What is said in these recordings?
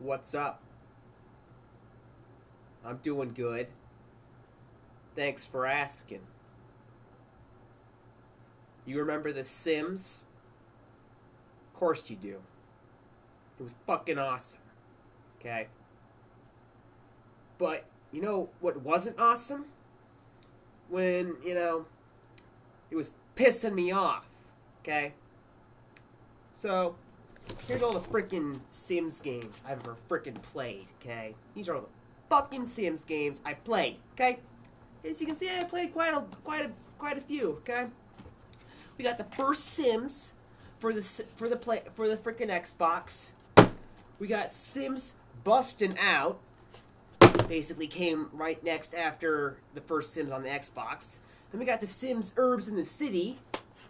What's up? I'm doing good. Thanks for asking. You remember The Sims? Of course you do. It was fucking awesome. Okay? But, you know what wasn't awesome? When, it was pissing me off. Okay? So, here's all the freaking Sims games I've ever freaking played, okay? These are all the fucking Sims games I played, okay? As you can see, I played quite a few, okay? We got the first Sims for the freaking Xbox. We got Sims Bustin Out. Basically came right next after the first Sims on the Xbox. Then we got the Sims Urbz in the City.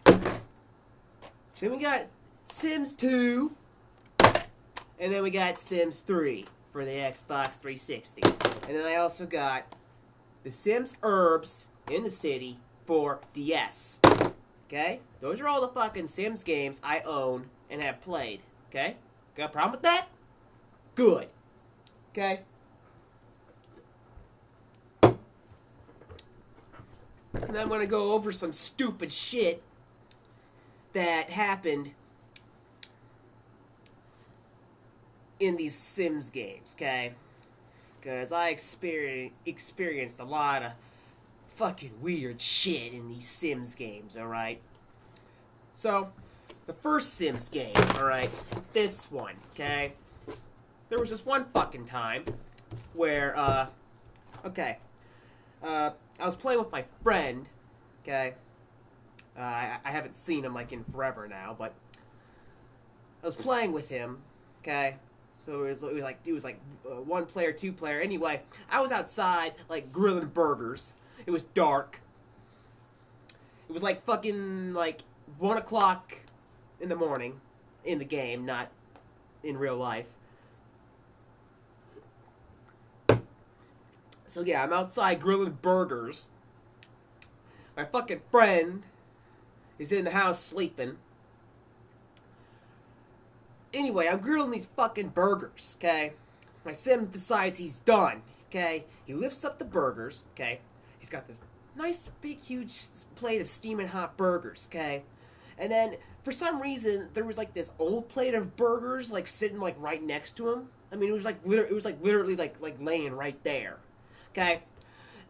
Then we got Sims 2. And then we got Sims 3 for the Xbox 360. And then I also got the Sims Urbz in the City for DS. Okay? Those are all the fucking Sims games I own and have played. Okay? Got a problem with that? Good. Okay? And I'm going to go over some stupid shit that happened in these Sims games, okay? Because I experienced a lot of fucking weird shit in these Sims games, alright? So, the first Sims game, alright? This one, okay? There was this one fucking time where, I was playing with my friend, okay? I haven't seen him, like, in forever now, but I was playing with him, okay? So it was like one player, two player. Anyway, I was outside, like, grilling burgers. It was dark. It was like fucking, like, 1 o'clock in the morning in the game, not in real life. So yeah, I'm outside grilling burgers. My fucking friend is in the house sleeping. Anyway, I'm grilling these fucking burgers, okay? My sim decides he's done, okay? He lifts up the burgers, okay? He's got this nice, big, huge plate of steaming hot burgers, okay? And then, for some reason, there was, like, this old plate of burgers, like, sitting, like, right next to him. I mean, it was literally, like, laying right there, okay?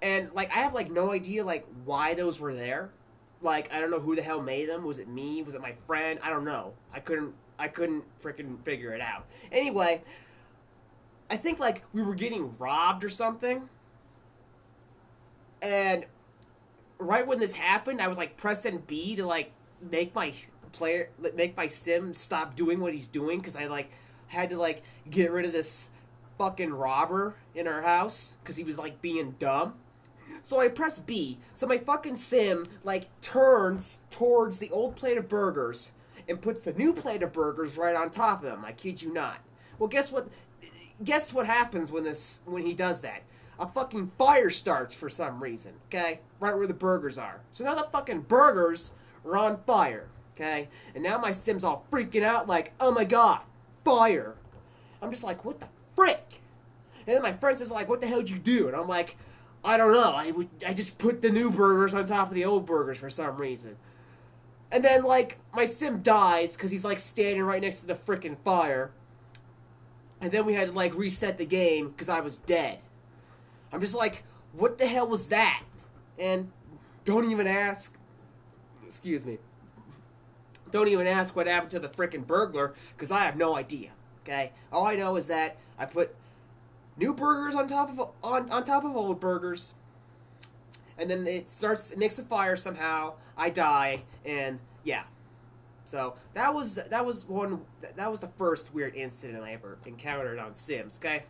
And, like, I have, like, no idea, like, why those were there. Like, I don't know who the hell made them. Was it me? Was it my friend? I don't know. I couldn't freaking figure it out. Anyway, I think, like, we were getting robbed or something. And right when this happened, I was, like, pressing B to, like, make my sim stop doing what he's doing, because I, like, had to, like, get rid of this fucking robber in our house, because he was, like, being dumb. So I press B. So my fucking sim, like, turns towards the old plate of burgers and puts the new plate of burgers right on top of them. I kid you not. Well, guess what? Guess what happens when he does that? A fucking fire starts for some reason, okay? Right where the burgers are. So now the fucking burgers are on fire, okay? And now my sim's all freaking out like, oh my god, fire. I'm just like, what the frick? And then my friend says, like, what the hell did you do? And I'm like, I don't know. I just put the new burgers on top of the old burgers for some reason. And then, like, my sim dies because he's, like, standing right next to the frickin' fire. And then we had to, like, reset the game because I was dead. I'm just like, what the hell was that? And don't even ask. Excuse me. Don't even ask what happened to the frickin' burglar because I have no idea. Okay? All I know is that I put new burgers on top of old burgers, and then it makes a fire somehow. I die, and yeah. So that was the first weird incident I ever encountered on Sims. Okay.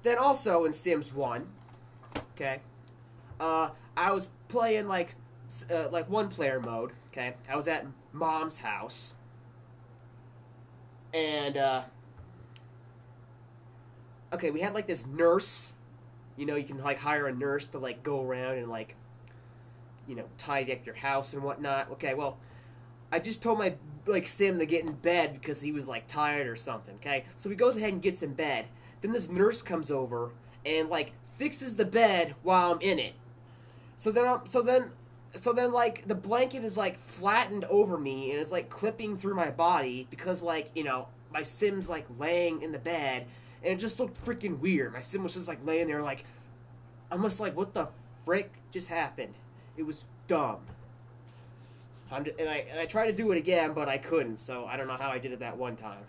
Then also in Sims 1, okay, I was playing like one player mode. Okay, I was at Mom's house, and okay, we had, like, this nurse. You know, you can, like, hire a nurse to, like, go around and, like, you know, tidy up your house and whatnot. Okay, well, I just told like Sim to get in bed because he was like tired or something. Okay, so he goes ahead and gets in bed. Then this nurse comes over and like fixes the bed while I'm in it. So then like the blanket is like flattened over me and it's like clipping through my body because like my Sim's like laying in the bed and it just looked freaking weird. My Sim was just like laying there like almost like what the frick just happened. It was dumb. And I tried to do it again, but I couldn't. So I don't know how I did it that one time.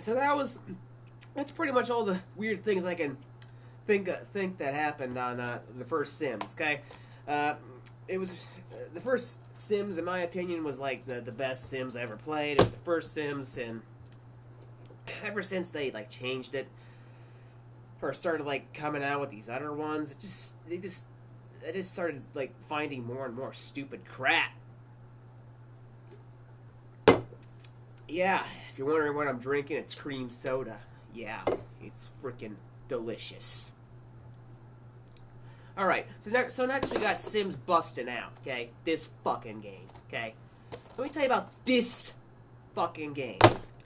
So that's pretty much all the weird things I can think that happened on the first Sims. Okay, it was the first Sims, in my opinion, was like the best Sims I ever played. It was the first Sims, and ever since they like changed it or started like coming out with these other ones, I just started like finding more and more stupid crap. Yeah, if you're wondering what I'm drinking, it's cream soda. Yeah, it's freaking delicious. All right, so next we got Sims Bustin Out. Okay, this fucking game. Okay, let me tell you about this fucking game.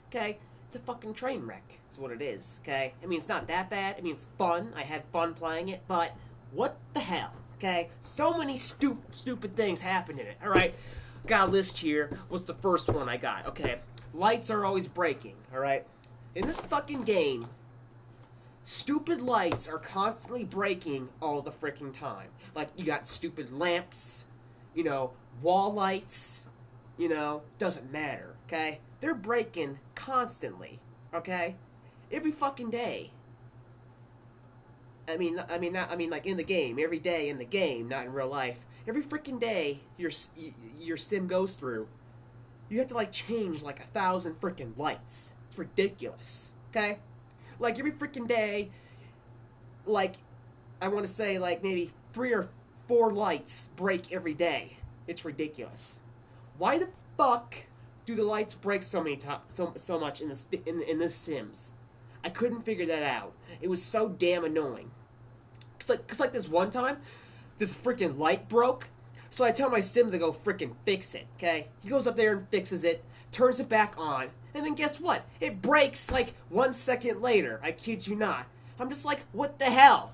Okay, it's a fucking train wreck. That's what it is. Okay, I mean it's not that bad. I mean it's fun. I had fun playing it, but what the hell? Okay, so many stupid things happen in it. All right, got a list here. What's the first one I got? Okay, lights are always breaking. All right, in this fucking game, stupid lights are constantly breaking all the freaking time. Like, you got stupid lamps, wall lights, doesn't matter, okay? They're breaking constantly, okay? Every fucking day. I mean, like in the game, every day in the game, not in real life. Every freaking day your sim goes through, you have to like change like 1,000 freaking lights. It's ridiculous, okay? Like every freaking day, like I want to say like maybe 3 or 4 lights break every day. It's ridiculous. Why the fuck do the lights break so much in this Sims? I couldn't figure that out. It was so damn annoying. Cause like this one time, this freaking light broke. So I tell my Sim to go freaking fix it. Okay, he goes up there and fixes it, turns it back on. And then guess what? It breaks like 1 second later. I kid you not. I'm just like, what the hell?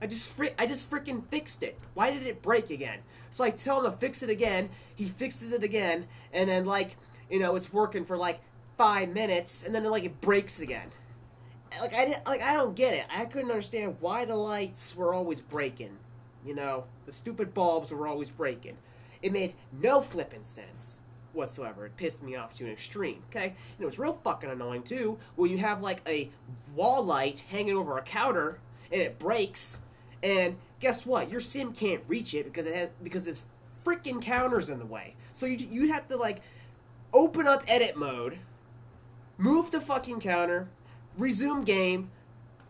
I just freaking fixed it. Why did it break again? So I tell him to fix it again. He fixes it again, and then like it's working for like 5 minutes, and then like it breaks again. I don't get it. I couldn't understand why the lights were always breaking. The stupid bulbs were always breaking. It made no flipping sense whatsoever. It pissed me off to an extreme, okay? And it was real fucking annoying, too, when you have, like, a wall light hanging over a counter, and it breaks, and guess what? Your Sim can't reach it because there's freaking counters in the way. So you'd have to, like, open up edit mode, move the fucking counter, resume game,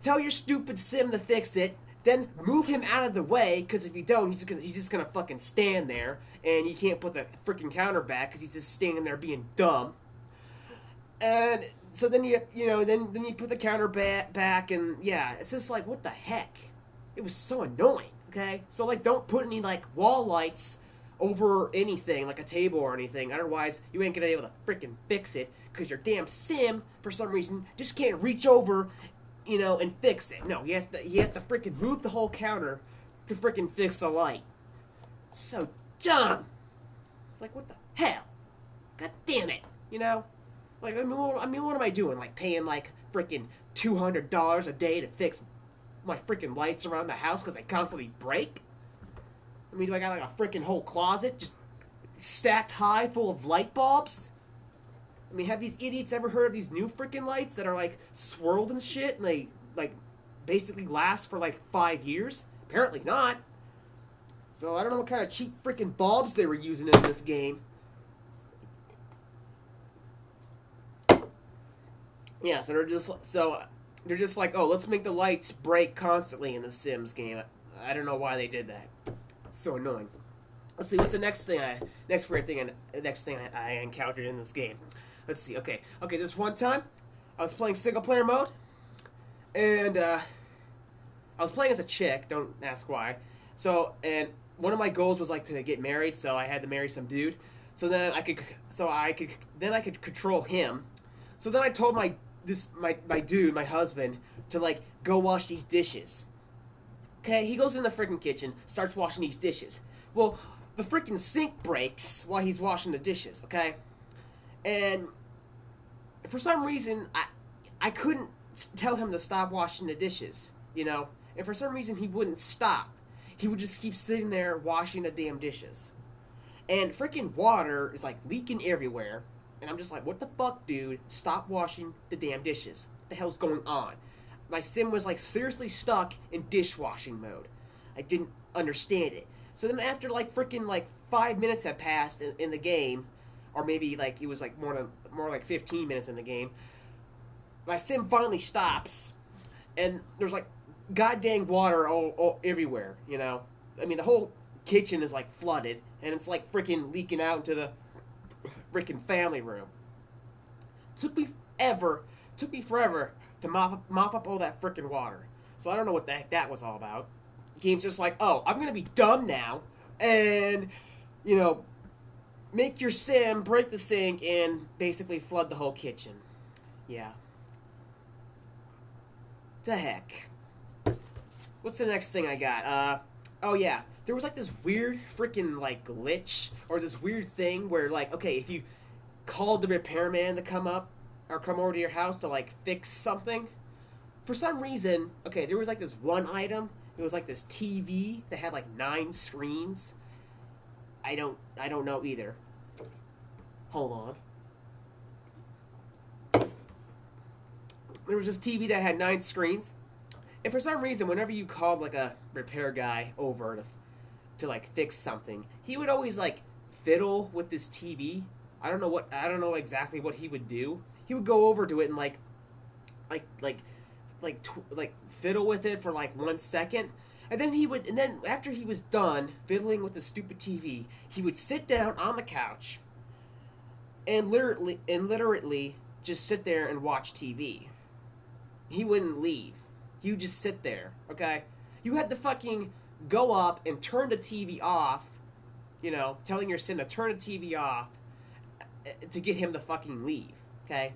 tell your stupid Sim to fix it, then move him out of the way, because if you don't, he's just gonna fucking stand there, and you can't put the freaking counter back because he's just standing there being dumb. And so then you put the counter back, and yeah, it's just like, what the heck? It was so annoying. Okay, so like, don't put any like wall lights over anything like a table or anything. Otherwise, you ain't gonna be able to freaking fix it because your damn Sim, for some reason, just can't reach over and fix it. No, he has to freaking move the whole counter to freaking fix the light. So dumb. It's like, what the hell? God damn it. Like, I mean, what am I doing? Like, paying like freaking $200 a day to fix my freaking lights around the house because they constantly break? I mean, do I got like a freaking whole closet just stacked high full of light bulbs? I mean, have these idiots ever heard of these new freaking lights that are, like, swirled and shit, and they, like, basically last for, like, 5 years? Apparently not. So, I don't know what kind of cheap freaking bulbs they were using in this game. Yeah, so they're just like, oh, let's make the lights break constantly in the Sims game. I don't know why they did that. It's so annoying. Let's see, what's the next thing I encountered in this game? Let's see. Okay. This one time, I was playing single player mode, and I was playing as a chick. Don't ask why. So, and one of my goals was like to get married, so I had to marry some dude. Then I could control him. So then I told my dude, my husband, to like go wash these dishes. Okay, he goes in the freaking kitchen, starts washing these dishes. Well, the freaking sink breaks while he's washing the dishes. Okay, and for some reason I couldn't tell him to stop washing the dishes. You know, and for some reason he wouldn't stop. He would just keep sitting there washing the damn dishes. And freaking water is like leaking everywhere. And I'm just like, what the fuck, dude? Stop washing the damn dishes. What the hell's going on? My sim was like seriously stuck in dishwashing mode. I didn't understand it. So then after like freaking like 5 minutes had passed in the game, or maybe like it was like more like 15 minutes in the game, my sim finally stops, and there's like goddamn water all everywhere. You know, I mean the whole kitchen is like flooded, and it's like freaking leaking out into the freaking family room. Took me forever to mop up all that freaking water. So I don't know what the heck that was all about. The game's just like, oh, I'm gonna be dumb now, and you know, make your sim break the sink and basically flood the whole kitchen. Yeah. The heck. What's the next thing I got? Oh yeah, there was like this weird freaking like glitch or this weird thing where like, okay, if you called the repairman to come up or come over to your house to like fix something, for some reason, okay, there was like this one item. It was like this TV that had like 9 screens. I don't know either. Hold on. There was this TV that had 9 screens. And for some reason, whenever you called like a repair guy over to like fix something, he would always like fiddle with this TV. I don't know exactly what he would do. He would go over to it and like fiddle with it for like 1 second, and then after he was done fiddling with the stupid TV, he would sit down on the couch and literally just sit there and watch TV. He wouldn't leave. He would just sit there. Okay, you had to fucking go up and turn the TV off. You know, telling your sim to turn the TV off to get him to fucking leave. Okay,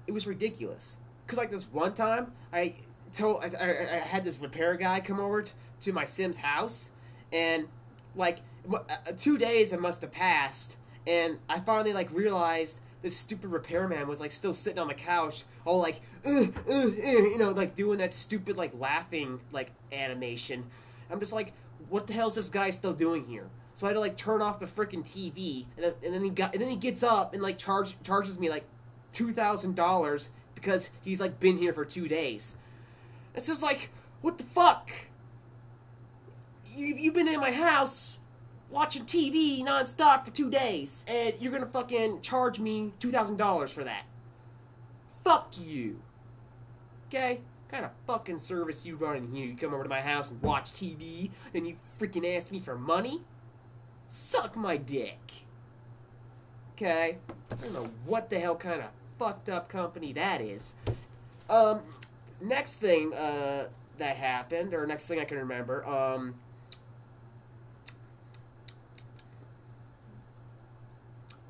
it was ridiculous. Cause like this one time, I had this repair guy come over to my sim's house, and like 2 days it must have passed, and I finally like realized this stupid repairman was like still sitting on the couch, all like, you know, like doing that stupid like laughing like animation. I'm just like, what the hell is this guy still doing here? So I had to like turn off the freaking TV, and then he gets up and like charges me like $2,000 because he's like been here for 2 days. It's just like, what the fuck? You've been in my house watching TV nonstop for 2 days, and you're gonna fucking charge me $2,000 for that. Fuck you. Okay? What kind of fucking service you running here? You come over to my house and watch TV, and you freaking ask me for money? Suck my dick. Okay? I don't know what the hell kind of fucked up company that is. Next thing that happened, or next thing I can remember,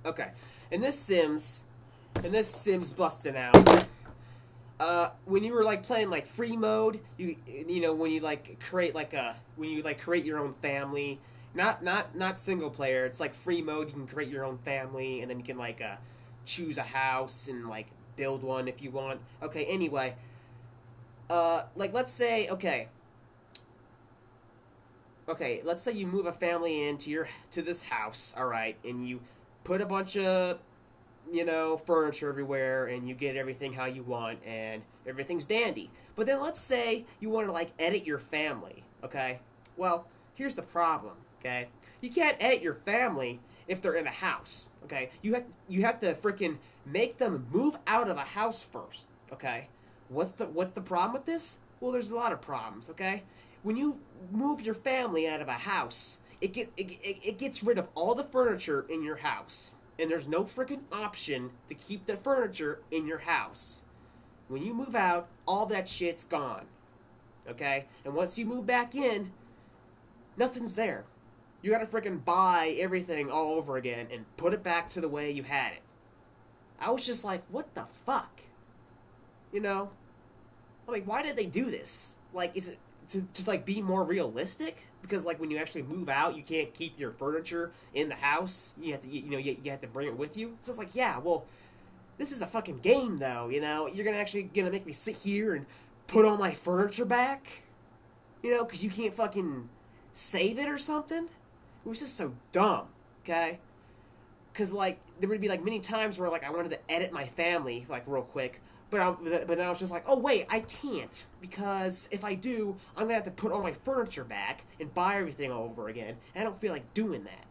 okay, in this Sims Bustin' Out, when you were like playing like free mode, you know when you like create your own family, not single player, it's like free mode. You can create your own family, and then you can like choose a house and like build one if you want. Okay, anyway, like let's say let's say you move a family into this house, all right, and you put a bunch of, you know, furniture everywhere, and you get everything how you want, and everything's dandy. But then let's say you want to like edit your family, okay? Well, here's the problem, okay? You can't edit your family if they're in a house, okay? You have to freaking make them move out of a house first, okay? What's the problem with this? Well, there's a lot of problems, okay? When you move your family out of a house, it gets rid of all the furniture in your house, and there's no freaking option to keep the furniture in your house. When you move out, all that shit's gone, okay? And once you move back in, Nothing's there. You gotta freaking buy everything all over again and put it back to the way you had it. I was just like, what the fuck? You know? I'm like, why did they do this? Like, is it to like be more realistic? Because like when you actually move out, you can't keep your furniture in the house. You have to, you have to bring it with you. It's just like, yeah, well, this is a fucking game though. You know, you're gonna make me sit here and put all my furniture back. You know, because you can't fucking save it or something. It was just so dumb. Okay. Because like there would be like many times where like I wanted to edit my family like real quick, but then I was just like, oh wait, I can't, because if I do, I'm gonna have to put all my furniture back and buy everything all over again. And I don't feel like doing that.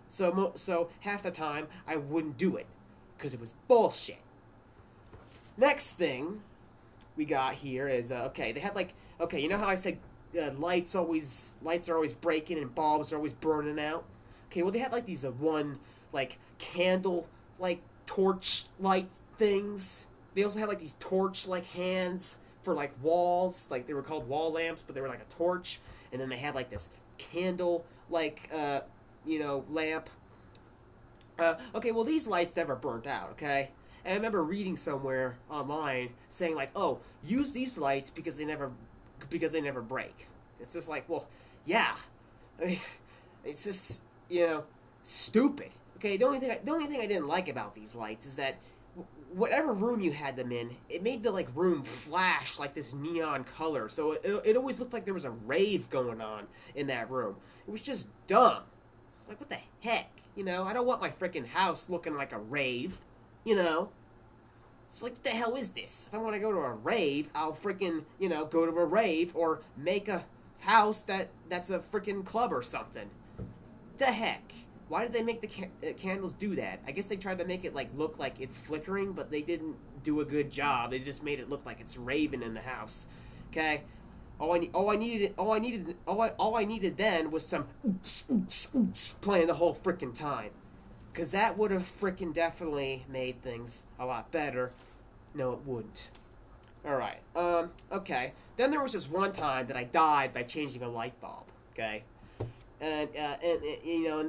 So half the time I wouldn't do it because it was bullshit. Next thing we got here is okay. They had like you know how I said lights are always breaking and bulbs are always burning out. Okay, well they had like these one like candle like torch light things. They also had like these torch like hands for like walls, like they were called wall lamps, but they were like a torch. And then they had like this candle like lamp. Okay, well these lights never burnt out. Okay, and I remember reading somewhere online saying like, oh, use these lights because they never break. It's just like, well, yeah, I mean, it's just stupid. Okay, the only thing I didn't like about these lights is that whatever room you had them in, it made the like room flash like this neon color. So it always looked like there was a rave going on in that room. It was just dumb. It's like, what the heck? I don't want my freaking house looking like a rave. It's like, what the hell is this? If I want to go to a rave, I'll freaking, go to a rave or make a house that's a freaking club or something. The heck? Why did they make the candles do that? I guess they tried to make it like look like it's flickering, but they didn't do a good job. They just made it look like it's raving in the house. Okay, all I needed then was some playing the whole freaking time, because that would have freaking definitely made things a lot better. No, it wouldn't. All right. Okay. Then there was this one time that I died by changing a light bulb. Okay. And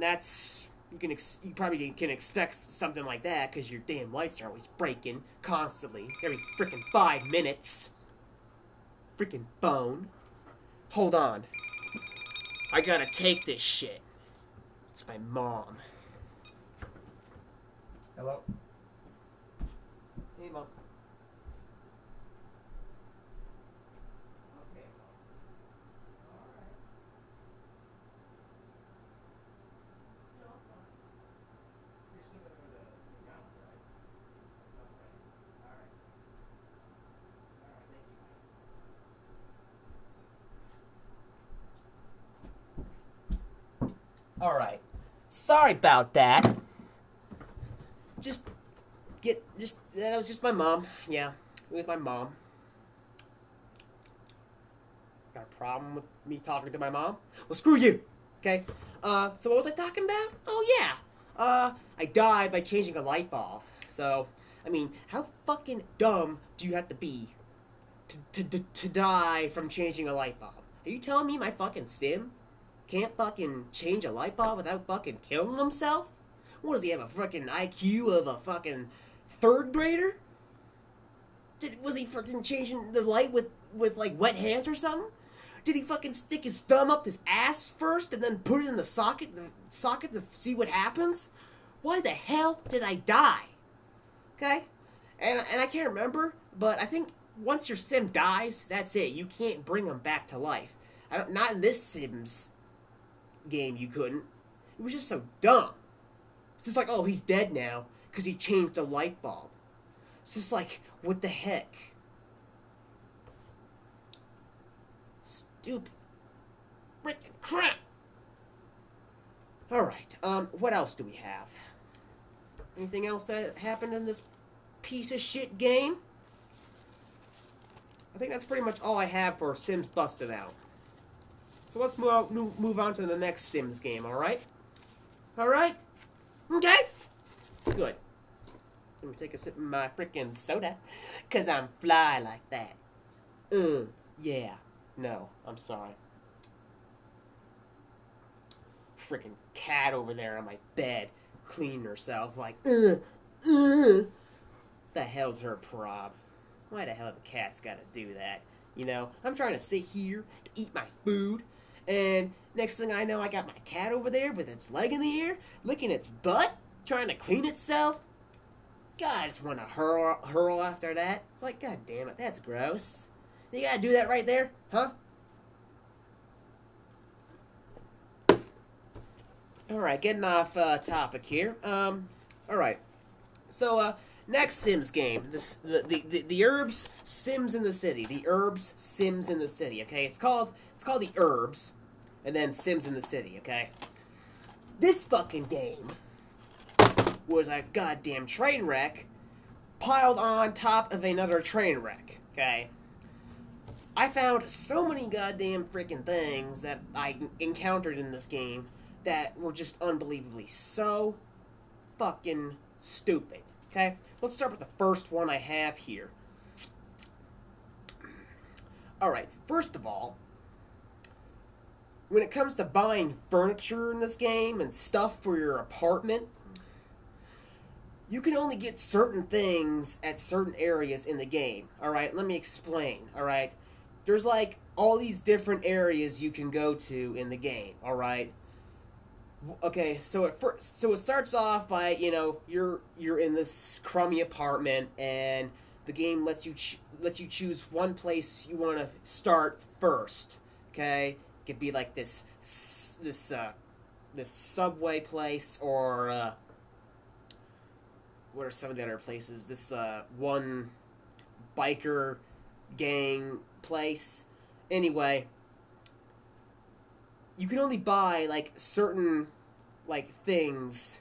that's you probably can expect something like that because your damn lights are always breaking constantly every freaking 5 minutes. Freaking phone. Hold on. I gotta take this shit. It's my mom. Hello. Hey, Mom. Alright. Sorry about that. That was just my mom. Yeah, it was my mom. Got a problem with me talking to my mom? Well, screw you! Okay? So what was I talking about? Oh, yeah! I died by changing a light bulb. So, I mean, how fucking dumb do you have to be to die from changing a light bulb? Are you telling me my fucking sim can't fucking change a light bulb without fucking killing himself? What does he have, a fucking IQ of a fucking 3rd grader? Was he fucking changing the light with like wet hands or something? Did he fucking stick his thumb up his ass first and then put it in the socket to see what happens? Why the hell did I die? Okay? And I can't remember, but I think once your sim dies, that's it. You can't bring him back to life. Not in this Sims game you couldn't. It was just so dumb. It's just like, oh, he's dead now because he changed a light bulb. It's just like, what the heck? Stupid. Freaking crap. Alright, what else do we have? Anything else that happened in this piece of shit game? I think that's pretty much all I have for Sims Busted Out. So let's move on to the next Sims game, alright? Alright? Okay? Good. Let me take a sip of my freaking soda, because I'm fly like that. Yeah. No, I'm sorry. freaking cat over there on my bed cleaning herself. Like, the hell's her prob? Why the hell the cat's gotta do that? You know, I'm trying to sit here to eat my food, and next thing I know, I got my cat over there with its leg in the air, licking its butt, trying to clean itself. God, I just want to hurl after that. It's like, God damn it, that's gross. You gotta do that right there, huh? Alright, getting off topic here. Alright. So, next Sims game. The Urbz Sims in the City. The Urbz Sims in the City, okay? It's called the Urbz, and then Sims in the City, okay? This fucking game was a goddamn train wreck piled on top of another train wreck, okay? I found so many goddamn freaking things that I encountered in this game that were just unbelievably so fucking stupid, okay? Let's start with the first one I have here. Alright, first of all, when it comes to buying furniture in this game and stuff for your apartment, you can only get certain things at certain areas in the game. Alright, let me explain, alright? There's like all these different areas you can go to in the game, alright? Okay, so it starts off by, you know, you're in this crummy apartment, and the game lets you choose one place you want to start first. Okay, it could be like this subway place, or what are some of the other places? This one biker gang place. Anyway, you can only buy like certain like things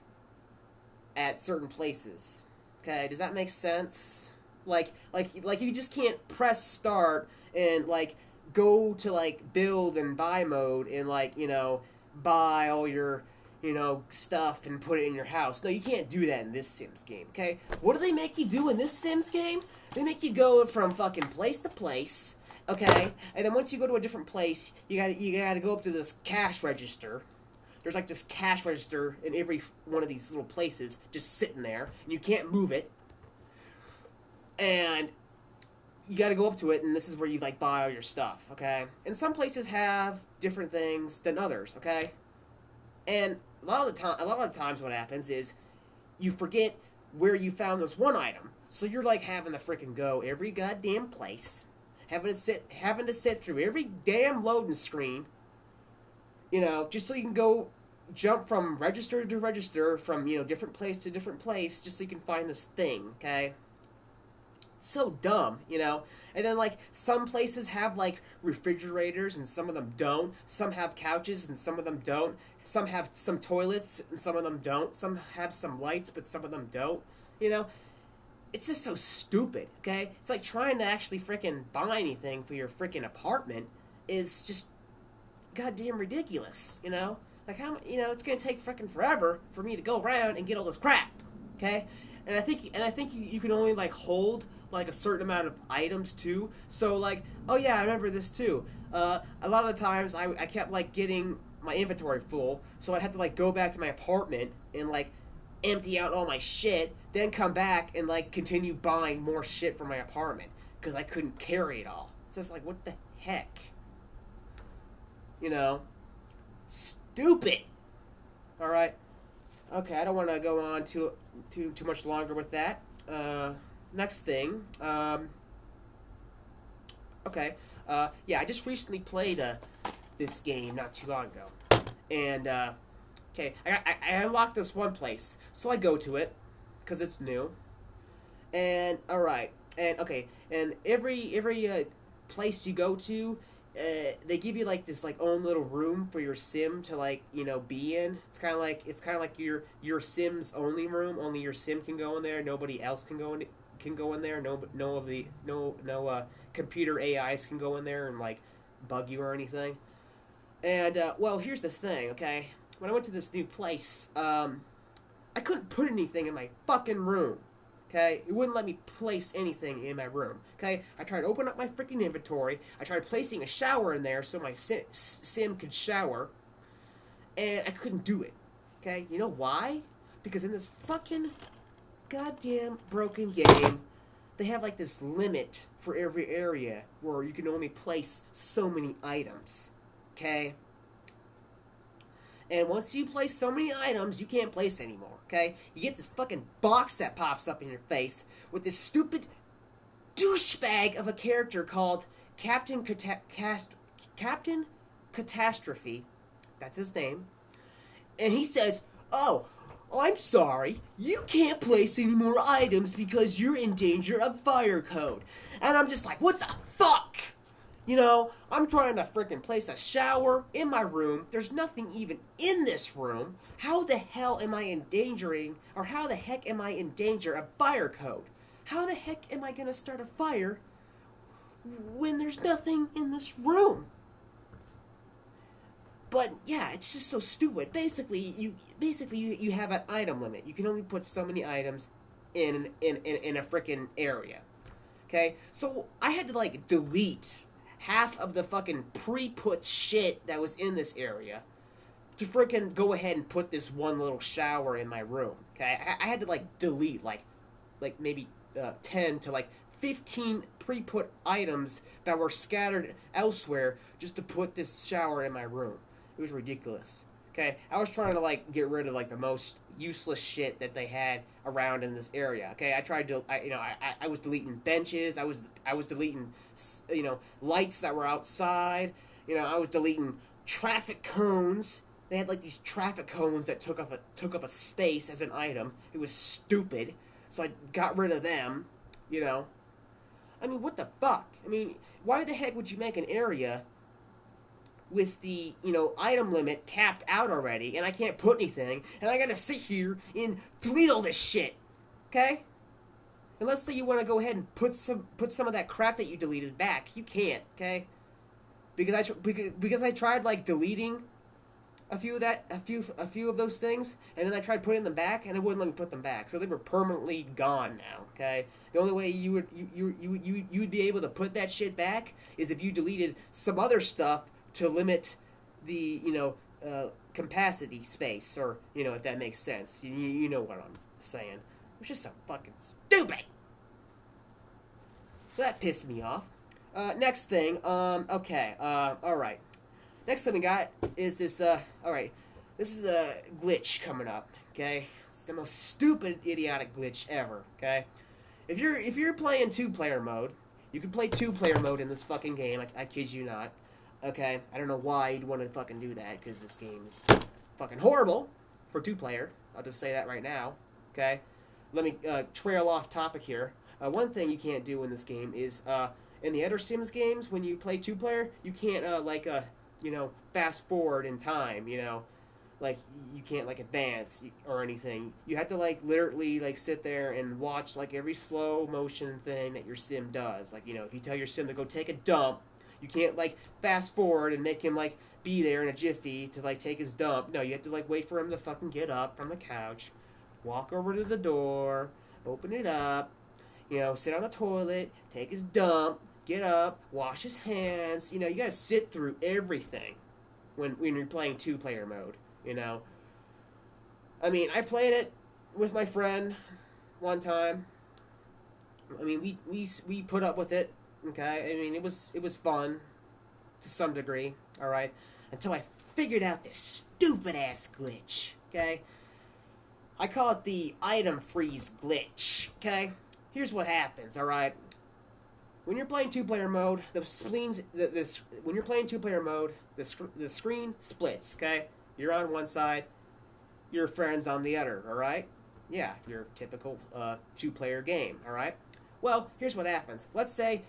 at certain places. Okay, does that make sense? Like you just can't press start and like go to like build and buy mode and like, you know, buy all your, you know, stuff and put it in your house. No, you can't do that in this Sims game, okay? What do they make you do in this Sims game? They make you go from fucking place to place, okay? And then once you go to a different place, you gotta go up to this cash register. There's like this cash register in every one of these little places, just sitting there, and you can't move it. And you gotta go up to it, and this is where you like buy all your stuff, okay? And some places have different things than others, okay? And a lot of the times what happens is you forget where you found this one item. So you're like having to freaking go every goddamn place, having to sit through every damn loading screen, you know, just so you can go jump from register to register, from, you know, different place to different place, just so you can find this thing, okay? It's so dumb, you know? And then, like, some places have, like, refrigerators, and some of them don't. Some have couches, and some of them don't. Some have some toilets, and some of them don't. Some have some lights, but some of them don't, you know? It's just so stupid, okay? It's like trying to actually freaking buy anything for your freaking apartment is just goddamn ridiculous, you know? Like, how, you know, it's gonna take freaking forever for me to go around and get all this crap, okay? And I think you can only like hold like a certain amount of items too. So like, oh yeah, I remember this too. A lot of the times I kept like getting my inventory full, so I'd have to like go back to my apartment and like empty out all my shit, then come back and like continue buying more shit for my apartment because I couldn't carry it all. It's just like, what the heck, you know? Stupid. All right. Okay, I don't want to go on too much longer with that. Next thing. Okay. Yeah, I just recently played this game not too long ago, and okay, I unlocked this one place, so I go to it because it's new. And all right, and okay, and every place you go to, they give you like this like own little room for your sim to like, you know, be in. It's kind of like your sim's only room. Only your sim can go in there. Nobody else can go in there. No computer AIs can go in there and like bug you or anything. And well, here's the thing, okay? When I went to this new place, I couldn't put anything in my fucking room. Okay, it wouldn't let me place anything in my room. Okay, I tried to open up my freaking inventory. I tried placing a shower in there so my sim could shower, and I couldn't do it. Okay, you know why? Because in this fucking goddamn broken game, they have like this limit for every area where you can only place so many items. Okay? And once you place so many items, you can't place anymore. Okay? You get this fucking box that pops up in your face with this stupid douchebag of a character called Captain Catastrophe. That's his name. And he says, "Oh, I'm sorry, you can't place any more items because you're in danger of fire code." And I'm just like, what the fuck? You know, I'm trying to freaking place a shower in my room. There's nothing even in this room. How the hell am I endangering, or how the heck am I in danger of fire code? How the heck am I going to start a fire when there's nothing in this room? But yeah, it's just so stupid. Basically, you have an item limit. You can only put so many items in a freaking area. Okay, so I had to like delete half of the fucking pre-put shit that was in this area to freaking go ahead and put this one little shower in my room. Okay, I had to like delete like maybe 10 to like 15 pre-put items that were scattered elsewhere just to put this shower in my room. It was ridiculous. Okay, I was trying to like get rid of like the most useless shit that they had around in this area. Okay, I tried to, I was deleting benches. I was deleting, lights that were outside. I was deleting traffic cones. They had like these traffic cones that took up a space as an item. It was stupid. So I got rid of them. I mean, what the fuck? I mean, why the heck would you make an area with the, item limit capped out already, and I can't put anything, and I gotta sit here and delete all this shit, okay? And let's say you want to go ahead and put some of that crap that you deleted back. You can't, okay? Because I tried like deleting a few of those things, and then I tried putting them back, and it wouldn't let me put them back, so they were permanently gone now. Okay, the only way you'd be able to put that shit back is if you deleted some other stuff to limit the capacity space, or if that makes sense. You know what I'm saying. It's just so fucking stupid. So that pissed me off. Next thing, okay, alright. Next thing we got is this, alright, this is a glitch coming up, okay? It's the most stupid, idiotic glitch ever, okay? If you're playing two-player mode, you can play two-player mode in this fucking game, I kid you not, okay? I don't know why you'd want to fucking do that, because this game is fucking horrible for two-player. I'll just say that right now, okay? Let me trail off topic here. One thing you can't do in this game is, in the other Sims games, when you play two-player, you can't, fast forward in time, like, you can't, like, advance or anything. You have to, like, literally, like, sit there and watch, like, every slow motion thing that your Sim does. Like, if you tell your Sim to go take a dump, you can't, like, fast forward and make him, like, be there in a jiffy to, like, take his dump. No, you have to, like, wait for him to fucking get up from the couch, walk over to the door, open it up, sit on the toilet, take his dump, get up, wash his hands. You gotta sit through everything when you're playing two-player mode, I mean, I played it with my friend one time. I mean, we put up with it, okay? I mean, it was fun to some degree, all right? Until I figured out this stupid-ass glitch, okay? I call it the item freeze glitch, okay? Here's what happens, all right? When you're playing two-player mode, when you're playing two-player mode, the screen splits, okay? You're on one side, your friend's on the other, all right? Yeah, your typical two-player game, all right? Well, here's what happens. Let's say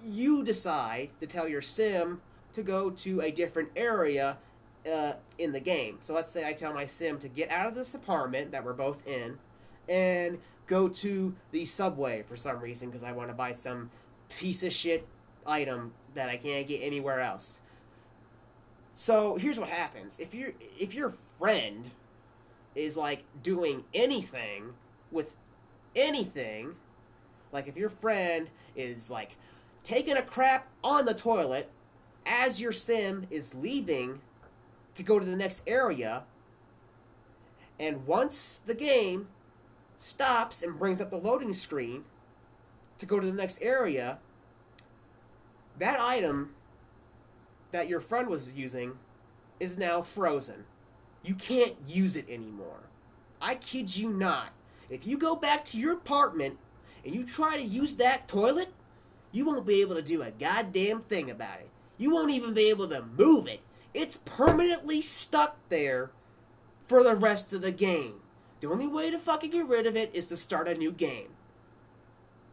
you decide to tell your Sim to go to a different area in the game. So let's say I tell my Sim to get out of this apartment that we're both in and go to the subway for some reason because I want to buy some piece of shit item that I can't get anywhere else. So here's what happens. If your friend is like doing anything with anything, like if your friend is like taking a crap on the toilet as your Sim is leaving to go to the next area, and once the game stops and brings up the loading screen to go to the next area, that item that your friend was using is now frozen. You can't use it anymore. I kid you not. If you go back to your apartment and you try to use that toilet, you won't be able to do a goddamn thing about it. You won't even be able to move it. It's permanently stuck there for the rest of the game. The only way to fucking get rid of it is to start a new game.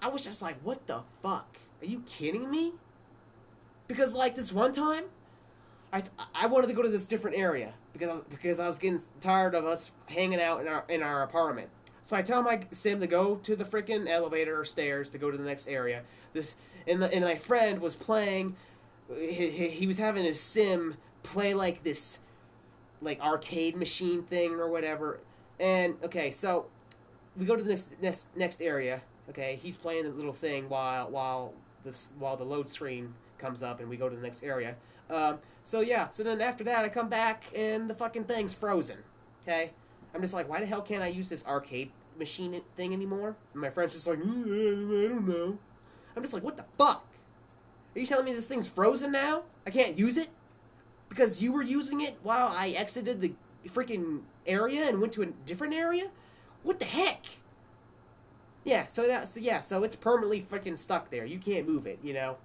I was just like, what the fuck? Are you kidding me? Because like this one time, I wanted to go to this different area because I was getting tired of us hanging out in our apartment. So I tell my sim to go to the freaking elevator or stairs to go to the next area. And my friend was playing. He was having his sim play like this, like arcade machine thing or whatever. And okay, so we go to this next area. Okay, he's playing the little thing while the load screen comes up, and we go to the next area. So then after that, I come back and the fucking thing's frozen. Okay, I'm just like, why the hell can't I use this arcade machine thing anymore? And my friend's just like, I don't know. I'm just like, what the fuck? Are you telling me this thing's frozen now? I can't use it because you were using it while I exited the freaking area and went to a different area? What the heck? Yeah, so it's permanently freaking stuck there. You can't move it, you know?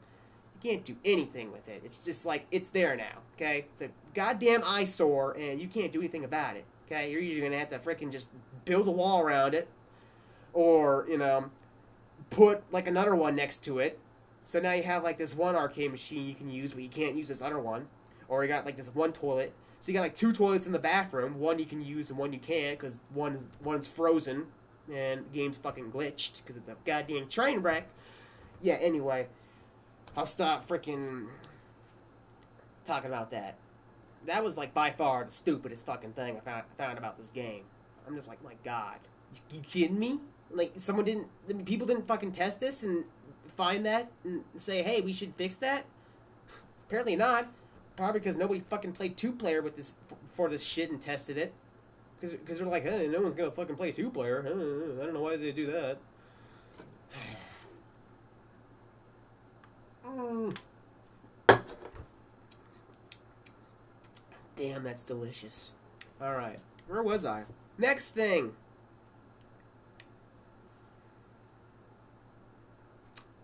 You can't do anything with it. It's just like, it's there now, okay? It's a goddamn eyesore, and you can't do anything about it, okay? You're either gonna have to freaking just build a wall around it, or, you know, put, like, another one next to it. So now you have, like, this one arcade machine you can use, but you can't use this other one. Or you got, like, this one toilet. So you got, like, 2 toilets in the bathroom. One you can use and one you can't, because one's frozen. And the game's fucking glitched because it's a goddamn train wreck. Yeah, anyway. I'll stop freaking talking about that. That was, like, by far the stupidest fucking thing I found about this game. I'm just like, my God. You kidding me? Like, people didn't fucking test this and find that and say, hey, we should fix that? Apparently not. Probably because nobody fucking played 2-player with this for this shit and tested it. Because they're like, hey, no one's going to fucking play 2-player. I don't know why they do that. Damn, that's delicious. Alright, where was I? Next thing.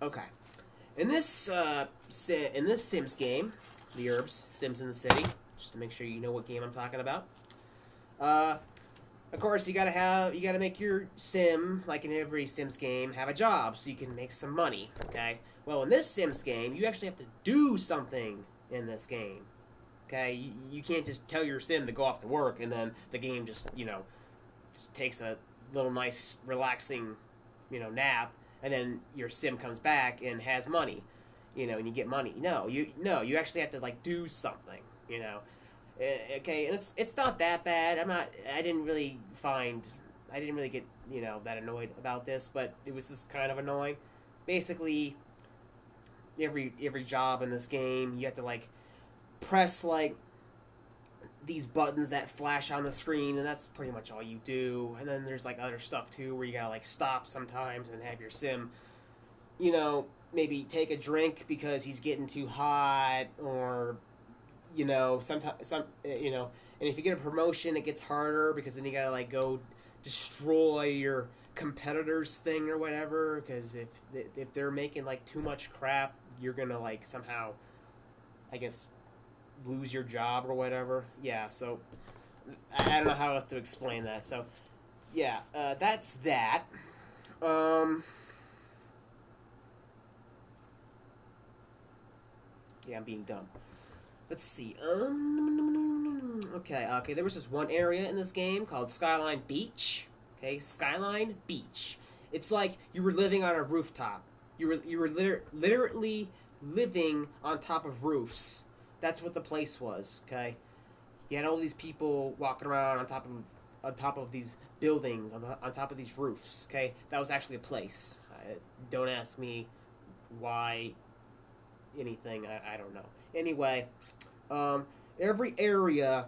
Okay. In this Sims game, the Urbz, Sims in the City, just to make sure you know what game I'm talking about. Of course, you gotta make your sim, like in every Sims game, have a job so you can make some money, okay? Well, in this Sims game, you actually have to do something in this game, okay? You can't just tell your sim to go off to work and then the game just takes a little nice, relaxing, nap, and then your sim comes back and has money, and you get money. No, you actually have to, like, do something, Okay, and it's not that bad. I didn't really get, that annoyed about this, but it was just kind of annoying. Basically, every job in this game, you have to, like, press, like, these buttons that flash on the screen, and that's pretty much all you do. And then there's, like, other stuff, too, where you gotta, like, stop sometimes and have your sim, maybe take a drink because he's getting too hot, or sometimes, and if you get a promotion, it gets harder because then you gotta, like, go destroy your competitor's thing or whatever, because if they're making, like, too much crap, you're gonna, like, somehow, I guess, lose your job or whatever. Yeah, so I don't know how else to explain that. So yeah, that's that. Yeah, I'm being dumb. Let's see. Okay. There was this one area in this game called Skyline Beach. Okay, Skyline Beach. It's like you were living on a rooftop. You were literally living on top of roofs. That's what the place was. Okay, you had all these people walking around on top of these buildings, on top of these roofs. Okay, that was actually a place. Don't ask me why. Anything, I don't know. Anyway, every area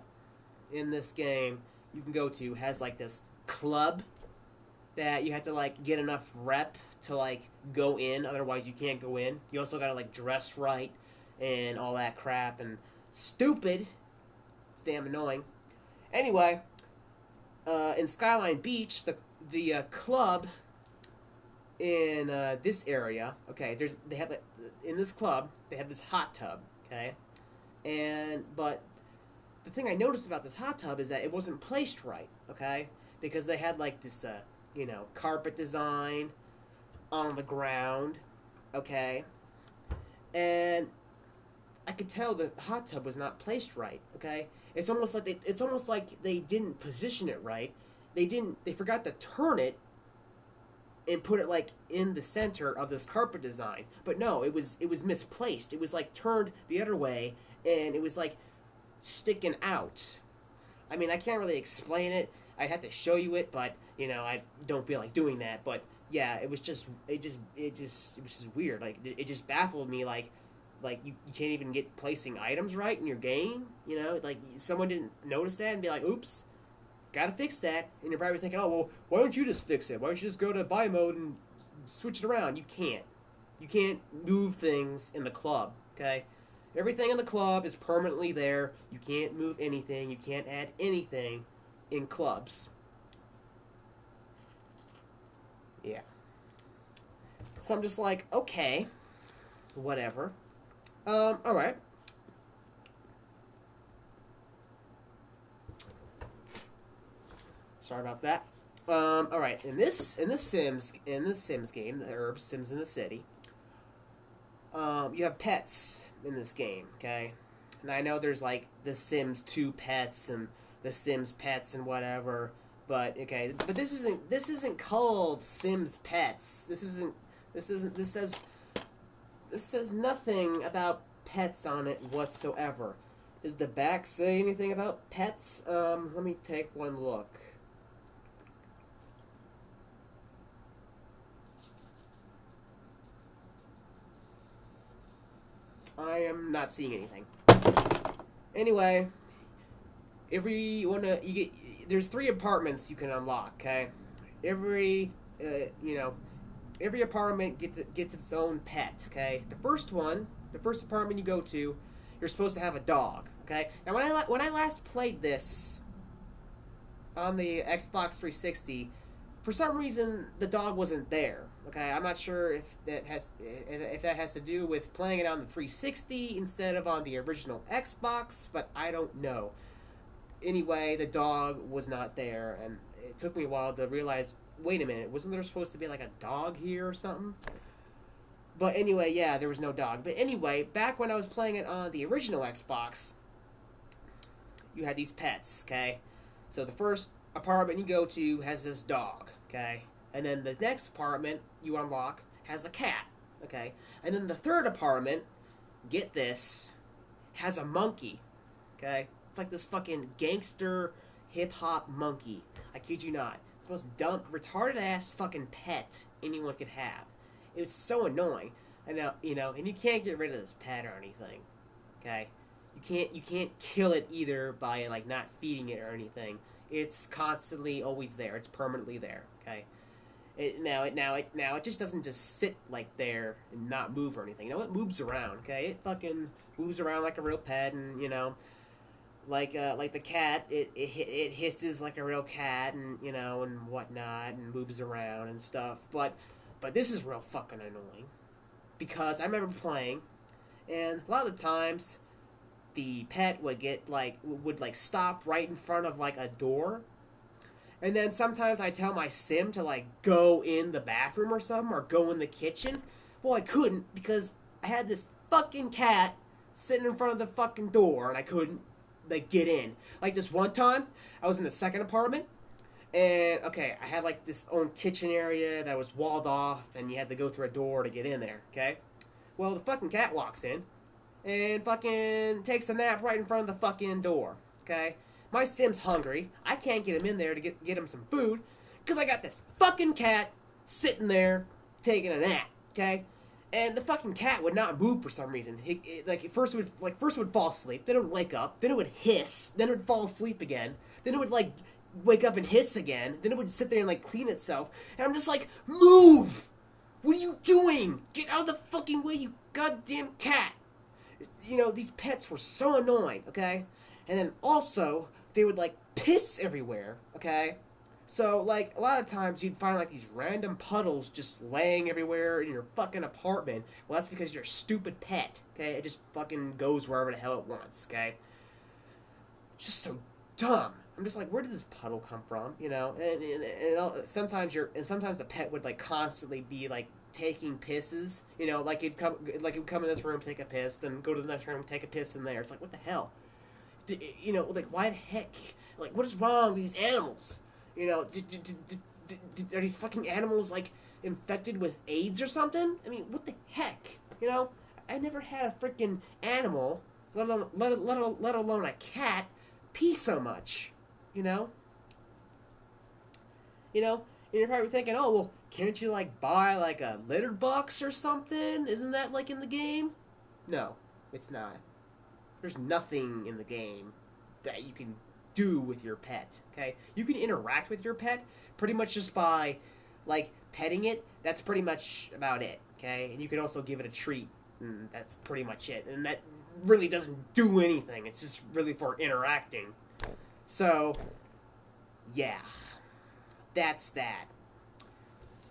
in this game you can go to has like this club that you have to like get enough rep to like go in, otherwise you can't go in. You also gotta like dress right and all that crap and stupid. It's damn annoying. Anyway, in Skyline Beach, the club in this area, okay, they have in this club they have this hot tub, okay, but the thing I noticed about this hot tub is that it wasn't placed right, okay, because they had like this carpet design on the ground, okay, and I could tell the hot tub was not placed right, okay. It's almost like they didn't position it right. They forgot to turn it and put it like in the center of this carpet design. But no, it was misplaced. It was like turned the other way and it was like sticking out. I mean, I can't really explain it. I'd have to show you it, but I don't feel like doing that. But yeah, it was just weird. Like it just baffled me. Like you can't even get placing items right in your game. Like someone didn't notice that and be like, "Oops, gotta fix that." And you're probably thinking, "Oh well, why don't you just fix it? Why don't you just go to buy mode and switch it around?" You can't. You can't move things in the club. Okay, everything in the club is permanently there. You can't move anything. You can't add anything in clubs. Yeah. So I'm just like, okay, whatever. All right. Sorry about that. All right. In this Sims game, the Urbz Sims in the City, you have pets in this game. Okay, and I know there's like the Sims 2 pets and the Sims pets and whatever, but okay. But this isn't called Sims Pets. This says nothing about pets on it whatsoever. Does the back say anything about pets? Let me take one look. I am not seeing anything. Anyway, there's 3 apartments you can unlock. Okay, every apartment gets its own pet. Okay, the first apartment you go to, you're supposed to have a dog. Okay, now when I last played this on the Xbox 360, for some reason the dog wasn't there. Okay, I'm not sure if that has to do with playing it on the 360 instead of on the original Xbox, but I don't know. Anyway, the dog was not there, and it took me a while to realize, wait a minute, wasn't there supposed to be like a dog here or something? But anyway, yeah, there was no dog. But anyway, back when I was playing it on the original Xbox, you had these pets, okay? So the first apartment you go to has this dog, okay? And then the next apartment you unlock has a cat, okay? And then the third apartment, get this, has a monkey, okay? It's like this fucking gangster hip-hop monkey. I kid you not. It's the most dumb, retarded-ass fucking pet anyone could have. It's so annoying. And now, and you can't get rid of this pet or anything, okay? You can't kill it either by, like, not feeding it or anything. It's constantly always there. It's permanently there, okay? It just doesn't just sit like there and not move or anything. It moves around, okay? It fucking moves around like a real pet, and like the cat, it hisses like a real cat, and and whatnot, and moves around and stuff. But this is real fucking annoying, because I remember playing, and a lot of the times the pet would stop right in front of like a door. And then sometimes I tell my sim to, like, go in the bathroom or something, or go in the kitchen. Well, I couldn't, because I had this fucking cat sitting in front of the fucking door, and I couldn't, like, get in. Like, this one time, I was in the second apartment, and, okay, I had, like, this own kitchen area that was walled off, and you had to go through a door to get in there, okay? Well, the fucking cat walks in, and fucking takes a nap right in front of the fucking door, okay? My sim's hungry. I can't get him in there to get him some food because I got this fucking cat sitting there taking a nap, okay? And the fucking cat would not move for some reason. First it would fall asleep, then it would wake up, then it would hiss, then it would fall asleep again, then it would like wake up and hiss again, then it would sit there and like clean itself, and I'm just like, move! What are you doing? Get out of the fucking way, you goddamn cat! You know, these pets were so annoying, okay? And then also, they would like piss everywhere, okay? So, like, a lot of times you'd find, like, these random puddles just laying everywhere in your fucking apartment. Well, that's because you're a stupid pet, okay? It just fucking goes wherever the hell it wants, okay? It's just so dumb. I'm just like, where did this puddle come from, you know? Sometimes the pet would, like, constantly be, like, taking pisses, you know? Like, it would come in this room, take a piss, then go to the next room, take a piss in there. It's like, what the hell? You know, like, why the heck? Like, what is wrong with these animals? You know, are these fucking animals, like, infected with AIDS or something? I mean, what the heck? You know, I never had a freaking animal, let alone a cat, pee so much. You know? You know? And you're probably thinking, oh, well, can't you, like, buy, like, a litter box or something? Isn't that, like, in the game? No, it's not. There's nothing in the game that you can do with your pet, okay? You can interact with your pet pretty much just by, like, petting it. That's pretty much about it, okay? And you can also give it a treat, and that's pretty much it. And that really doesn't do anything. It's just really for interacting. So, yeah. That's that.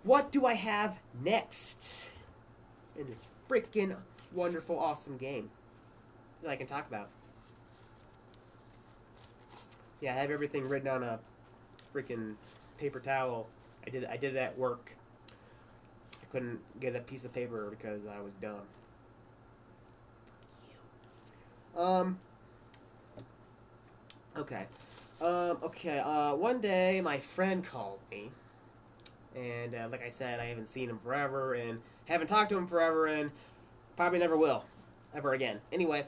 What do I have next in this freaking wonderful, awesome game that I can talk about? Yeah, I have everything written on a freaking paper towel. I did it at work. I couldn't get a piece of paper because I was dumb. Okay. One day my friend called me, and like I said, I haven't seen him forever, and haven't talked to him forever, and probably never will, ever again. Anyway,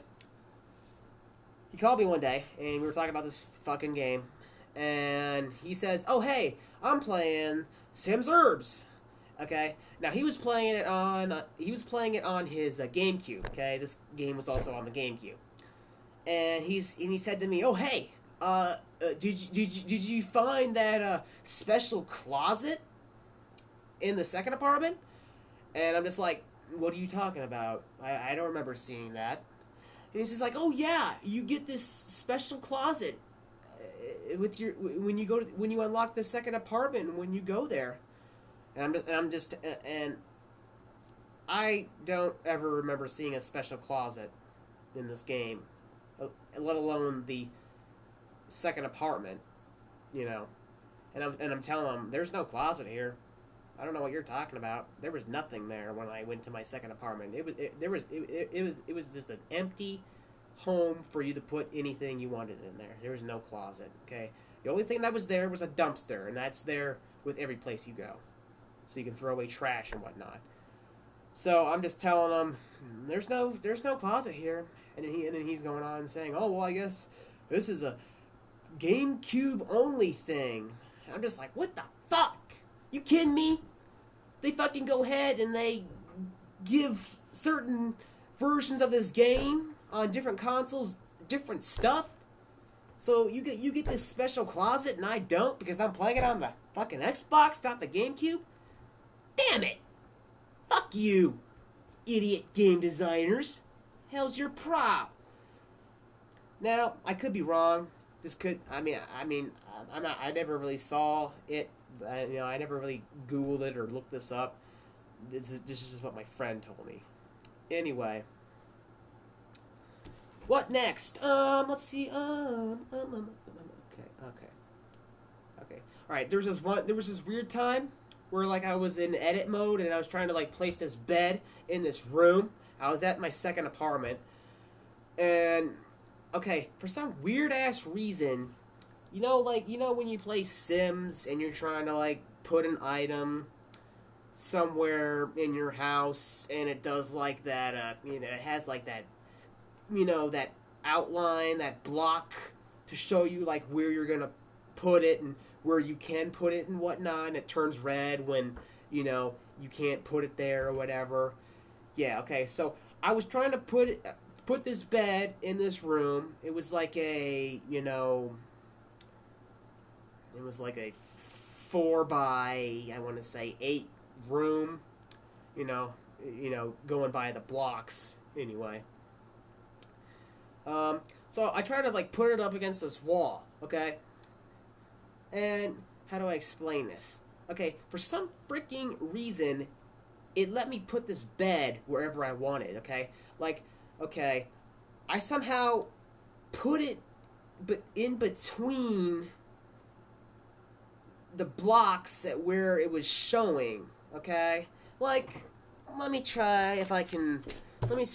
he called me one day, and we were talking about this fucking game, and he says, "Oh, hey, I'm playing Sims Urbz." Okay, now he was playing it on his GameCube. Okay, this game was also on the GameCube, and he said to me, "Oh, hey, did you find that special closet in the second apartment?" And I'm just like, "What are you talking about? I don't remember seeing that." And he's just like, "Oh yeah, you get this special closet with your when you unlock the second apartment when you go there." And I don't ever remember seeing a special closet in this game, let alone the second apartment, you know. And I'm telling him, "There's no closet here. I don't know what you're talking about. There was nothing there when I went to my second apartment. It was just an empty home for you to put anything you wanted in there. There was no closet, okay? The only thing that was there was a dumpster, and that's there with every place you go. So you can throw away trash and whatnot." So I'm just telling him, there's no closet here. And then he's going on and saying, "Oh, well, I guess this is a GameCube only thing." And I'm just like, what the fuck? You kidding me? They fucking go ahead and they give certain versions of this game on different consoles different stuff. So you get this special closet and I don't because I'm playing it on the fucking Xbox, not the GameCube? Damn it! Fuck you, idiot game designers. Hell's your prop? Now, I could be wrong. I never really saw it. I never really Googled it or looked this up. This is just what my friend told me. Anyway, what next? Let's see. Okay. All right. There was this weird time where like I was in edit mode and I was trying to like place this bed in this room. I was at my second apartment, and okay, for some weird ass reason, you know when you play Sims and you're trying to like put an item somewhere in your house and it does like that, it has like that, that outline, that block to show you like where you're gonna put it and where you can put it and whatnot, and it turns red when you can't put it there or whatever. Yeah, okay. So I was trying to put this bed in this room. It was like a, it was like a 4 by, I want to say 8 room, you know, going by the blocks anyway. Um, so I tried to like put it up against this wall, okay? And how do I explain this? Okay, for some freaking reason, it let me put this bed wherever I wanted, okay? Like, okay, I somehow put it but in between the blocks at where it was showing, okay? Like, let me try if I can let me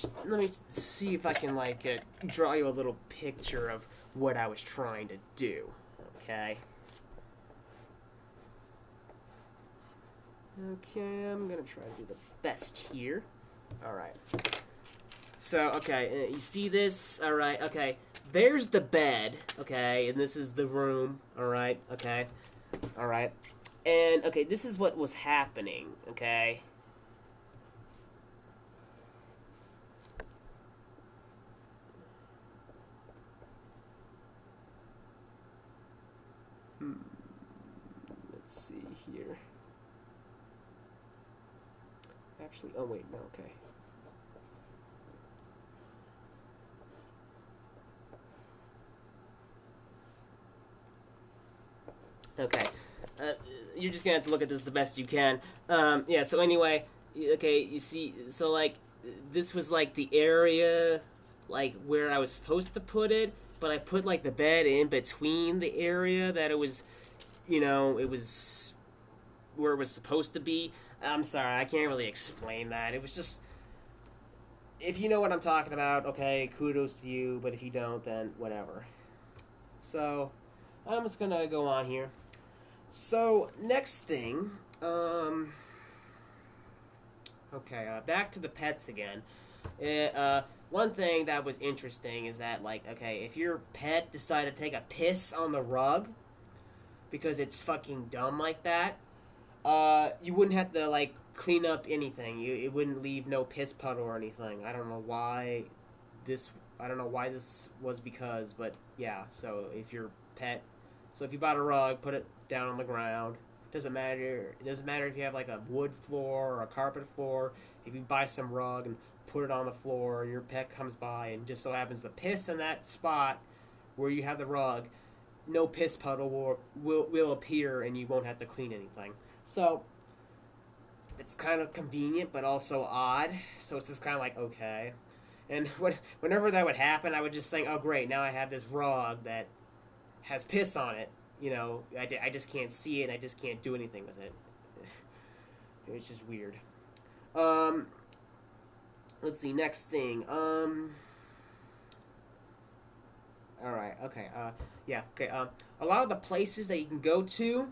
see if I can like draw you a little picture of what I was trying to do, okay? Okay, I'm gonna try to do the best here. All right. So, okay, you see this? All right, okay. There's the bed, okay, and this is the room. All right, okay, all right, and okay, this is what was happening. Okay. Hmm. Let's see here. Actually, oh wait, no, okay. Okay. You're just gonna have to look at this the best you can. Yeah, so anyway, okay, you see, so like, this was like the area, like, where I was supposed to put it, but I put like the bed in between the area that it was, it was where it was supposed to be. I'm sorry, I can't really explain that. It was just, if you know what I'm talking about, okay, kudos to you, but if you don't, then whatever. So, I'm just gonna go on here. So, next thing, okay, back to the pets again. One thing that was interesting is that, like, okay, if your pet decided to take a piss on the rug because it's fucking dumb like that, you wouldn't have to, like, clean up anything. It wouldn't leave no piss puddle or anything. This, I don't know why this was because, but yeah, so if your pet, so if you bought a rug, put it down on the ground. Doesn't matter. It doesn't matter if you have like a wood floor or a carpet floor. If you buy some rug and put it on the floor, and your pet comes by and just so happens to piss in that spot where you have the rug, no piss puddle will appear, and you won't have to clean anything. So it's kind of convenient, but also odd. So it's just kind of like okay. And whenever that would happen, I would just think, oh great, now I have this rug that has piss on it. I just can't see it, and I just can't do anything with it. It's just weird. Um, let's see. Next thing. All right. Okay. Yeah. Okay. A lot of the places that you can go to.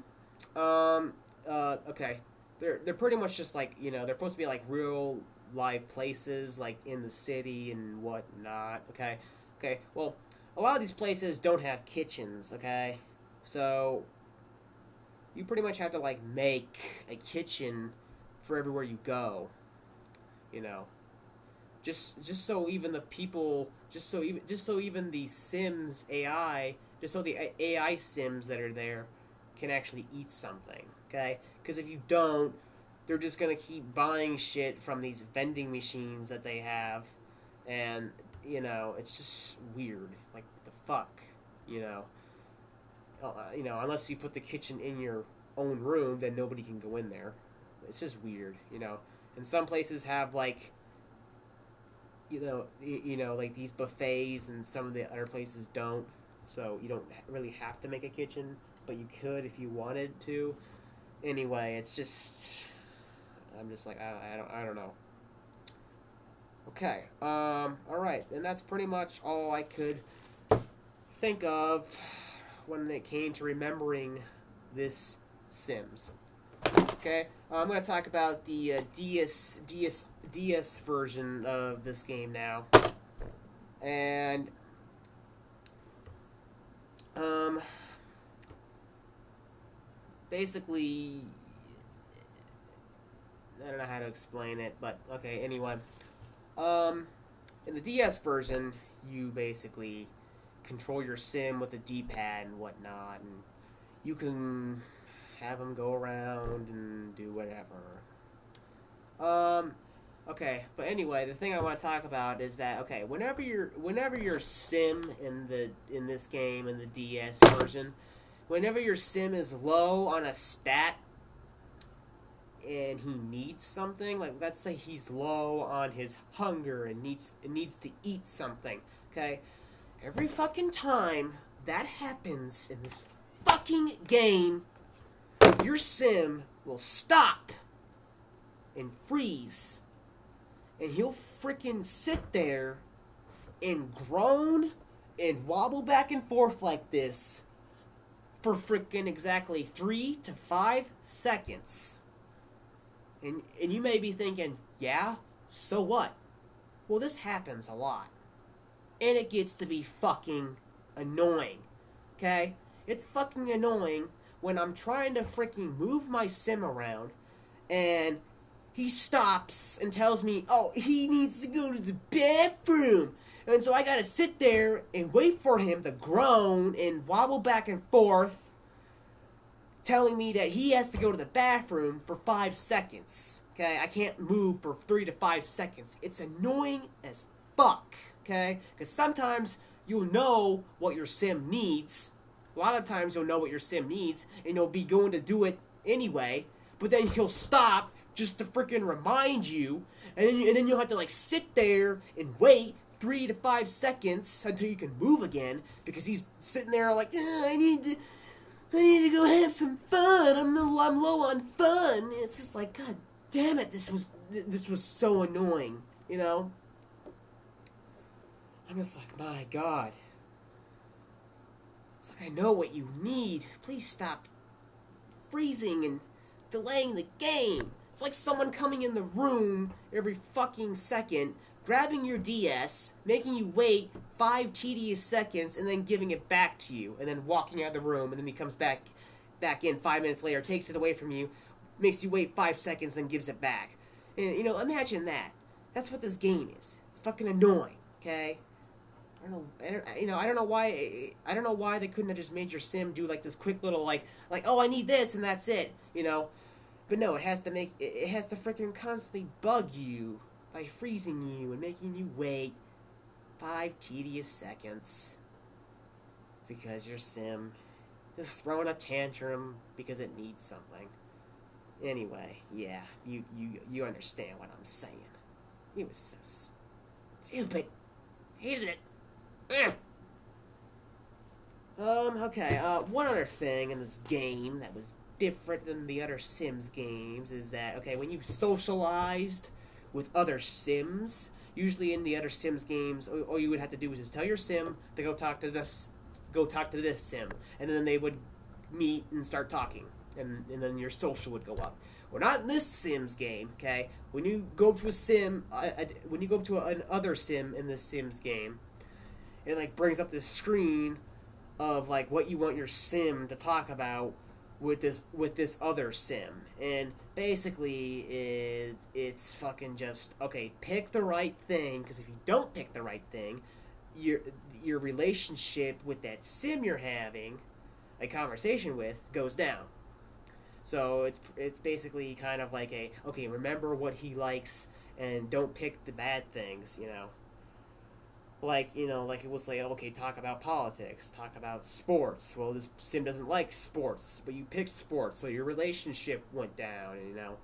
Okay. They're pretty much just like they're supposed to be like real live places like in the city and whatnot. Okay. Okay. Well, a lot of these places don't have kitchens. Okay. So you pretty much have to like make a kitchen for everywhere you go. You know, just so even the people, just so even the Sims AI, just so the AI Sims that are there can actually eat something. Okay, because if you don't, they're just gonna keep buying shit from these vending machines that they have, and it's just weird. Like what the fuck, you know. Unless you put the kitchen in your own room, then nobody can go in there. It's just weird. And some places have like, like these buffets, and some of the other places don't. So you don't really have to make a kitchen, but you could if you wanted to. Anyway, it's just, I'm just like I don't know. Okay. All right, and that's pretty much all I could think of when it came to remembering this Sims. Okay, I'm going to talk about the DS version of this game now, and basically, I don't know how to explain it, but okay. Anyway, um, in the DS version, you basically control your sim with a D-pad and whatnot, and you can have them go around and do whatever. Um, okay, but anyway, the thing I want to talk about is that okay, whenever your sim in this game in the DS version, whenever your sim is low on a stat and he needs something, like let's say he's low on his hunger and needs to eat something, okay? Every fucking time that happens in this fucking game, your sim will stop and freeze. And he'll freaking sit there and groan and wobble back and forth like this for freaking exactly 3 to 5 seconds. And you may be thinking, yeah, so what? Well, this happens a lot. And it gets to be fucking annoying. Okay? It's fucking annoying when I'm trying to freaking move my sim around and he stops and tells me, oh, he needs to go to the bathroom. And so I gotta sit there and wait for him to groan and wobble back and forth, telling me that he has to go to the bathroom for 5 seconds. Okay, I can't move for 3 to 5 seconds. It's annoying as fuck. Okay, because sometimes you'll know what your sim needs. A lot of times you'll know what your sim needs, and you'll be going to do it anyway. But then he'll stop just to freaking remind you, and then you'll have to like sit there and wait 3 to 5 seconds until you can move again because he's sitting there like, I need to go have some fun. I'm low on fun. And it's just like, God damn it, this was so annoying, you know. I'm just like, my God. It's like I know what you need. Please stop freezing and delaying the game. It's like someone coming in the room every fucking second, grabbing your DS, making you wait 5 tedious seconds, and then giving it back to you, and then walking out of the room, and then he comes back in 5 minutes later, takes it away from you, makes you wait 5 seconds, then gives it back. And, you know, imagine that. That's what this game is. It's fucking annoying, okay? I don't know why they couldn't have just made your sim do like this quick little like oh, I need this and that's it, you know. But no, it has to freaking constantly bug you by freezing you and making you wait 5 tedious seconds because your sim is throwing a tantrum because it needs something. Anyway, yeah, you understand what I'm saying. It was so stupid. Hated it. Ugh. Okay, one other thing in this game that was different than the other Sims games is that, okay, when you socialized with other Sims, usually in the other Sims games, all you would have to do was just tell your Sim to go talk to this Sim, and then they would meet and start talking, and then your social would go up. Well, not in this Sims game, okay? When you go to a Sim, when you go to another Sim in this Sims game, it like brings up this screen of like what you want your Sim to talk about with this other Sim, and basically it's fucking just okay. Pick the right thing, because if you don't pick the right thing, your relationship with that Sim you're having a conversation with goes down. So it's basically kind of like okay, remember what he likes and don't pick the bad things, you know. Like it will say, okay, talk about politics, talk about sports. Well, this Sim doesn't like sports, but you picked sports, so your relationship went down, and, you know,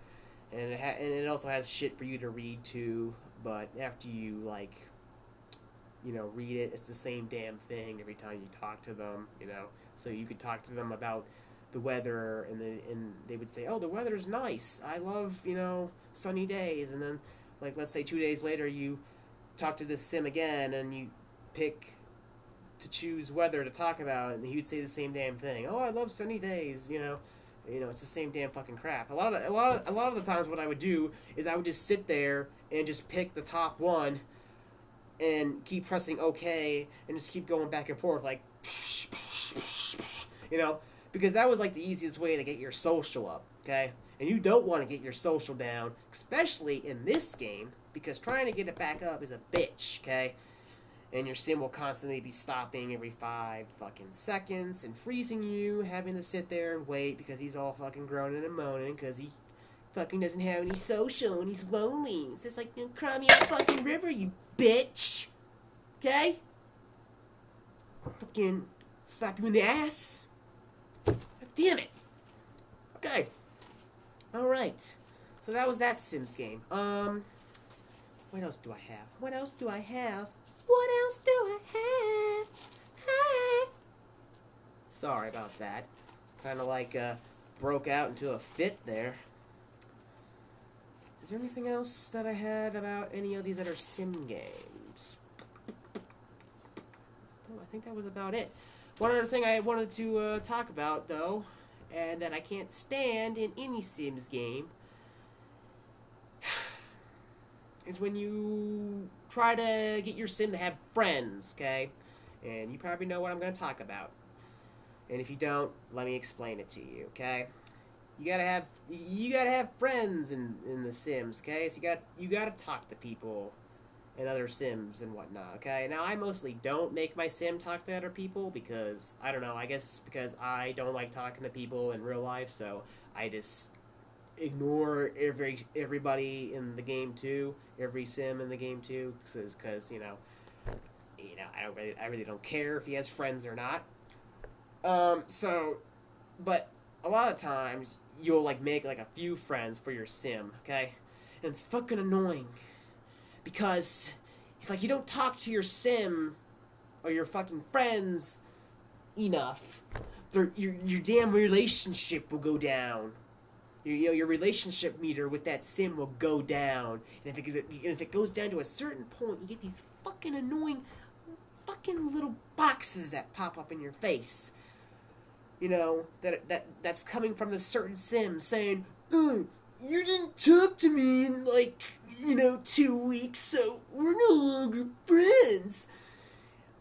and it also has shit for you to read too. But after you read it, it's the same damn thing every time you talk to them, you know. So you could talk to them about the weather, and they would say, oh, the weather's nice. I love sunny days, and then like let's say 2 days later you talk to this Sim again, and you pick to choose weather to talk about, and he would say the same damn thing. Oh, I love sunny days. It's the same damn fucking crap. A lot of the times, what I would do is I would just sit there and just pick the top one, and keep pressing OK, and just keep going back and forth like, because that was like the easiest way to get your social up, okay? And you don't want to get your social down, especially in this game, because trying to get it back up is a bitch, okay? And your sim will constantly be stopping every 5 fucking seconds and freezing you, having to sit there and wait because he's all fucking groaning and moaning because he fucking doesn't have any social and he's lonely. It's just like, cry me a fucking river, you bitch. Okay? Fucking slap you in the ass. God damn it. Okay. Alright. So that was that Sims game. What else do I have? What else do I have? What else do I have? Hey. Sorry about that. Kind of like broke out into a fit there. Is there anything else that I had about any of these other sim games? Oh, I think that was about it. One other thing I wanted to talk about, though, and that I can't stand in any Sims game, is when you try to get your sim to have friends, okay? And you probably know what I'm going to talk about. And if you don't, let me explain it to you, okay? You gotta have friends in the Sims, okay? So you gotta talk to people and other Sims and whatnot, okay? Now I mostly don't make my Sim talk to other people because I don't know. I guess because I don't like talking to people in real life, so I just ignore everybody in the game too, every Sim in the game too, because you know I really don't care if he has friends or not. But a lot of times you'll like make like a few friends for your sim, okay? And it's fucking annoying because if like you don't talk to your sim or your fucking friends enough, your damn relationship will go down. Your relationship meter with that sim will go down, and if it goes down to a certain point, you get these fucking annoying fucking little boxes that pop up in your face. You know, that's coming from this certain sim saying, you didn't talk to me in, 2 weeks, so we're no longer friends.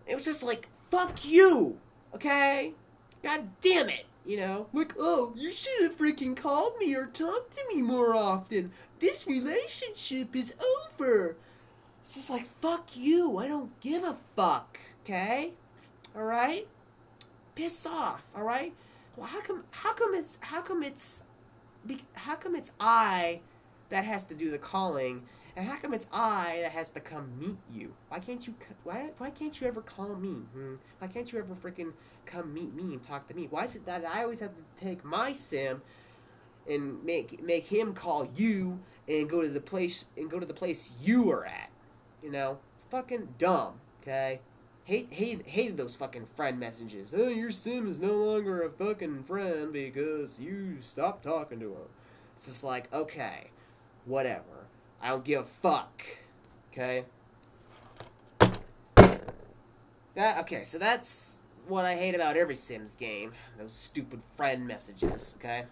It was just like, fuck you, okay? God damn it, you know? Like, oh, you should have freaking called me or talked to me more often. This relationship is over. It's just like, fuck you, I don't give a fuck, okay? Alright? Piss off, all right? Well, how come it's I that has to do the calling, and how come it's I that has to come meet you? Why can't you ever call me? Why can't you ever freaking come meet me and talk to me? Why is it that I always have to take my sim and make him call you and go to the place you are at? You know, it's fucking dumb. Okay. Hated those fucking friend messages. Oh, your sim is no longer a fucking friend because you stopped talking to him. It's just like, okay, whatever. I don't give a fuck. Okay? So that's what I hate about every Sims game. Those stupid friend messages, okay?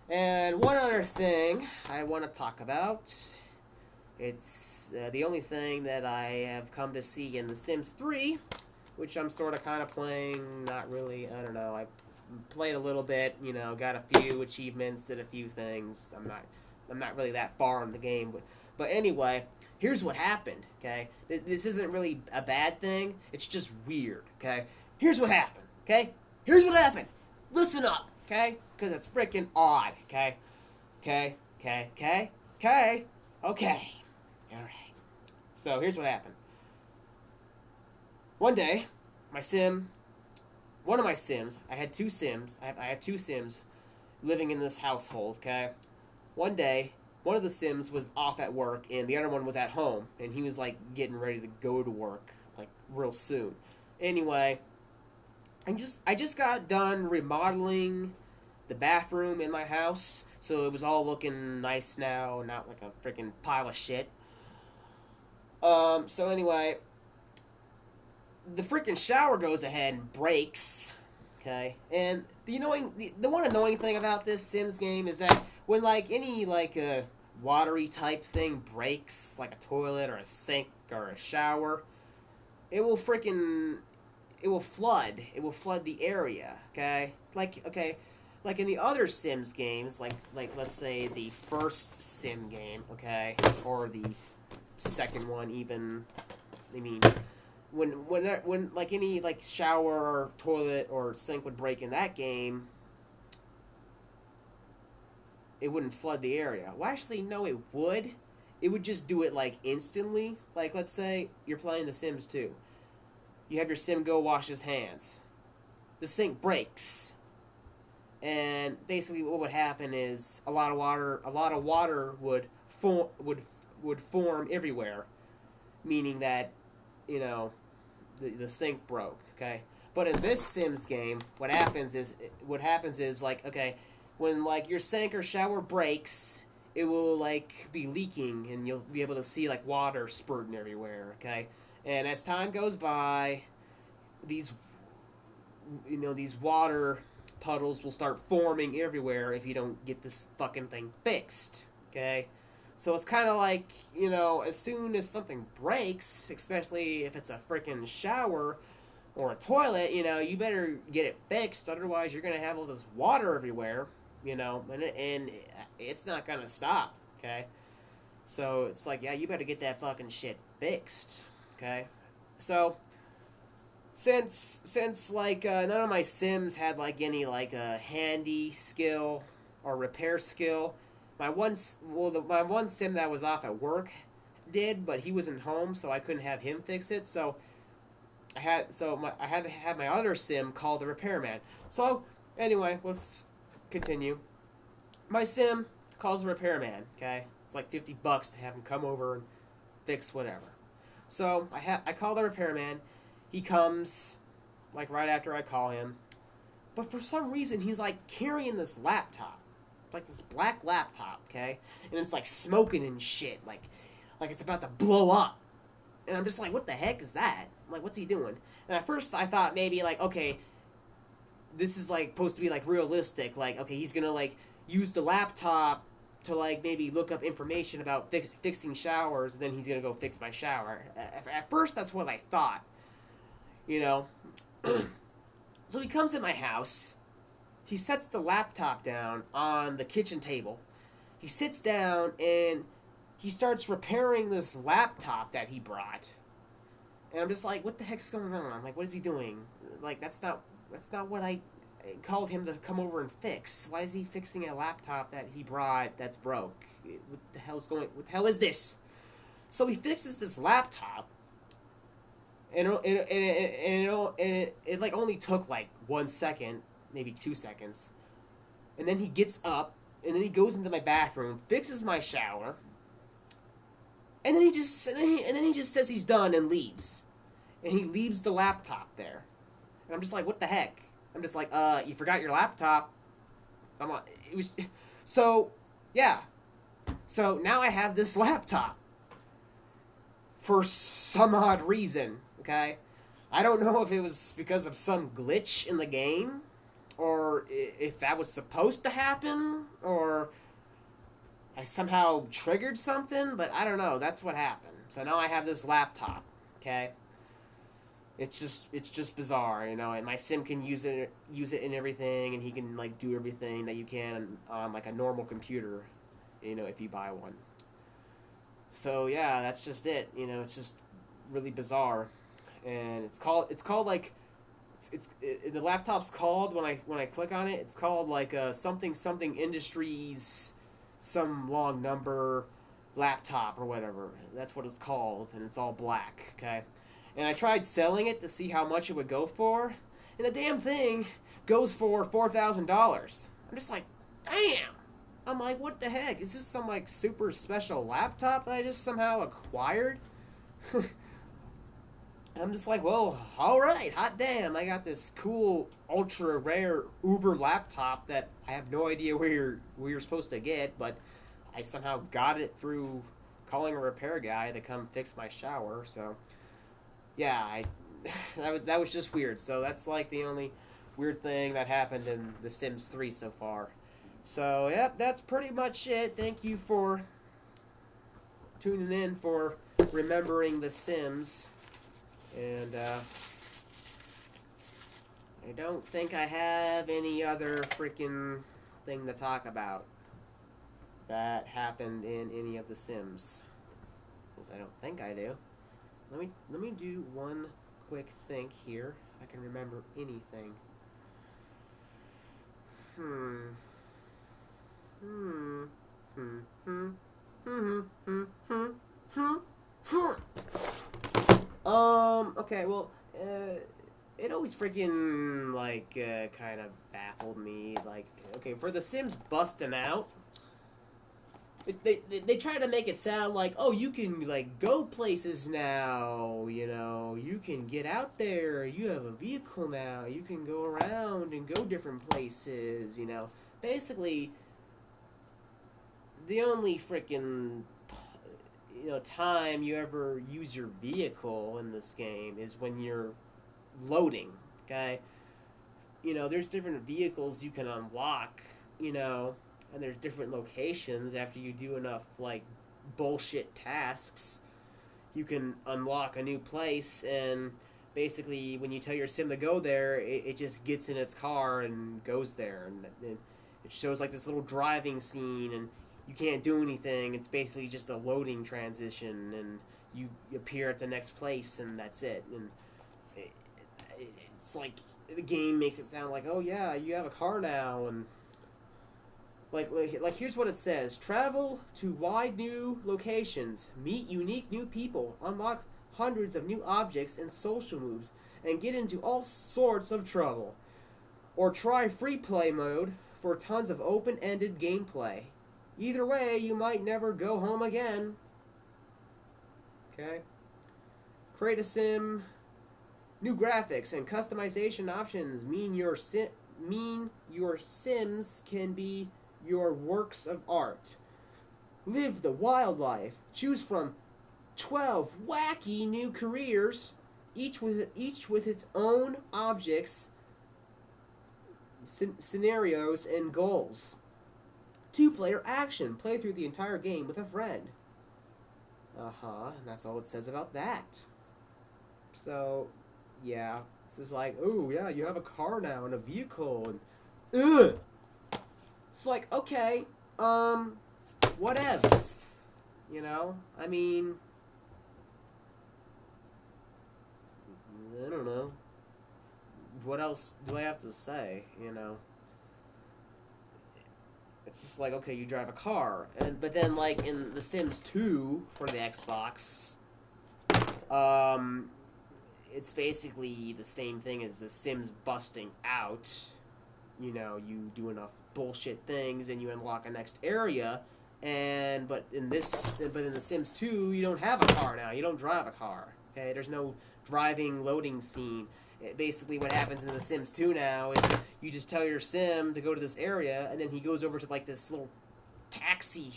And one other thing I want to talk about. It's the only thing that I have come to see in The Sims 3, which I'm sort of kind of playing, not really, I don't know, I played a little bit, you know, got a few achievements, did a few things. I'm not really that far in the game, but anyway, here's what happened, okay? This isn't really a bad thing, it's just weird, okay? Here's what happened, okay? Here's what happened. Listen up, okay? Because it's freaking odd, okay? Okay. Alright. So, here's what happened. One day, one of my Sims, I had two Sims, I have two Sims living in this household, okay? One day, one of the Sims was off at work, and the other one was at home, and he was, like, getting ready to go to work, like, real soon. Anyway, I just got done remodeling the bathroom in my house, so it was all looking nice now, not like a freaking pile of shit. So anyway, the freaking shower goes ahead and breaks, okay? And the one annoying thing about this Sims game is that when, like, any, like, watery type thing breaks, like a toilet or a sink or a shower, it will freaking it will flood. It will flood the area. Okay, like in the other Sims games, like let's say the first Sim game, okay, or the second one even. I mean, when like any like shower or toilet or sink would break in that game, it wouldn't flood the area. Well, actually, no, it would. It would just do it like instantly. Like let's say you're playing The Sims 2. You have your sim go wash his hands. The sink breaks. And basically what would happen is a lot of water would form everywhere, meaning that, you know, the sink broke, okay? But in this Sims game, what happens is like, okay, when like your sink or shower breaks, it will like be leaking and you'll be able to see like water spurting everywhere, okay? And as time goes by, these water puddles will start forming everywhere if you don't get this fucking thing fixed, okay? So it's kind of like, you know, as soon as something breaks, especially if it's a freaking shower or a toilet, you know, you better get it fixed, otherwise you're going to have all this water everywhere, you know, and it's not going to stop, okay? So it's like, yeah, you better get that fucking shit fixed, okay? So since like none of my Sims had like any like handy skill or repair skill, my one Sim that was off at work did, but he wasn't home, so I couldn't have him fix it. So I had to have my other Sim call the repairman. So anyway, let's continue. My Sim calls the repairman. Okay, it's like $50 to have him come over and fix whatever. So I call the repairman. He comes, like, right after I call him. But for some reason, he's, like, carrying this laptop. Like, this black laptop, okay? And it's, like, smoking and shit. Like it's about to blow up. And I'm just like, what the heck is that? Like, what's he doing? And at first, I thought maybe, like, okay, this is, like, supposed to be, like, realistic. Like, okay, he's gonna, like, use the laptop to, like, maybe look up information about fixing showers, and then he's gonna go fix my shower. At first, that's what I thought. You know, so he comes at my house. He sets the laptop down on the kitchen table. He sits down and he starts repairing this laptop that he brought. And I'm just like, what the heck's going on? I'm like, what is he doing? Like, that's not what I called him to come over and fix. Why is he fixing a laptop that he brought that's broke? What the hell is this? So he fixes this laptop. And it like only took like 1 second, maybe 2 seconds, and then he gets up, and then he goes into my bathroom, fixes my shower, and then he just says he's done and leaves, and he leaves the laptop there, and I'm just like, what the heck? I'm just like, you forgot your laptop. So yeah, so now I have this laptop for some odd reason. Okay, I don't know if it was because of some glitch in the game, or if that was supposed to happen, or I somehow triggered something, but I don't know. That's what happened. So now I have this laptop. Okay, it's just bizarre, you know. And my Sim can use it and everything, and he can like do everything that you can on like a normal computer, you know, if you buy one. So yeah, that's just it. You know, it's just really bizarre. And it's called like the laptop's called when I click on it. It's called like something Industries, some long number laptop or whatever. That's what it's called, and it's all black. Okay, and I tried selling it to see how much it would go for, and the damn thing goes for $4,000. I'm just like, damn. I'm like, what the heck? Is this some like super special laptop that I just somehow acquired? I'm just like, well, alright, hot damn, I got this cool, ultra rare Uber laptop that I have no idea where you're supposed to get, but I somehow got it through calling a repair guy to come fix my shower, so yeah, that was just weird. So that's like the only weird thing that happened in The Sims 3 so far. So, yep, that's pretty much it. Thank you for tuning in, for remembering The Sims. And I don't think I have any other freaking thing to talk about that happened in any of the Sims. Because I don't think I do. Let me do one quick think here. If I can remember anything. Okay, well, it always freaking, like, kind of baffled me. Like, okay, for The Sims Bustin' Out, they try to make it sound like, oh, you can, like, go places now, you know, you can get out there, you have a vehicle now, you can go around and go different places, you know. Basically, the only freaking, you know, time you ever use your vehicle in this game is when you're loading, okay? You know, there's different vehicles you can unlock, you know, and there's different locations after you do enough, like, bullshit tasks. You can unlock a new place, and basically when you tell your sim to go there, it just gets in its car and goes there, and it shows, like, this little driving scene, and you can't do anything. It's basically just a loading transition, and you appear at the next place, and that's it. And it's like the game makes it sound like, oh yeah, you have a car now, and like here's what it says: travel to wide new locations, meet unique new people, unlock hundreds of new objects and social moves, and get into all sorts of trouble. Or try free play mode for tons of open-ended gameplay. Either way, you might never go home again. Okay. Create a sim. New graphics and customization options mean your sims can be your works of art. Live the wildlife. Choose from 12 wacky new careers, each with its own objects, scenarios, and goals. 2-player action. Play through the entire game with a friend. And that's all it says about that. So, yeah. This is like, oh, yeah, you have a car now and a vehicle, and ugh! It's like, okay, whatever. You know? I mean, I don't know. What else do I have to say, you know? It's just like, okay, you drive a car, but then, like, in The Sims 2 for the Xbox, it's basically the same thing as The Sims Busting Out. You know, you do enough bullshit things and you unlock a next area, but in The Sims 2, you don't have a car now. You don't drive a car. Okay, there's no driving loading scene. Basically, what happens in The Sims 2 now is you just tell your sim to go to this area, and then he goes over to, like, this little taxi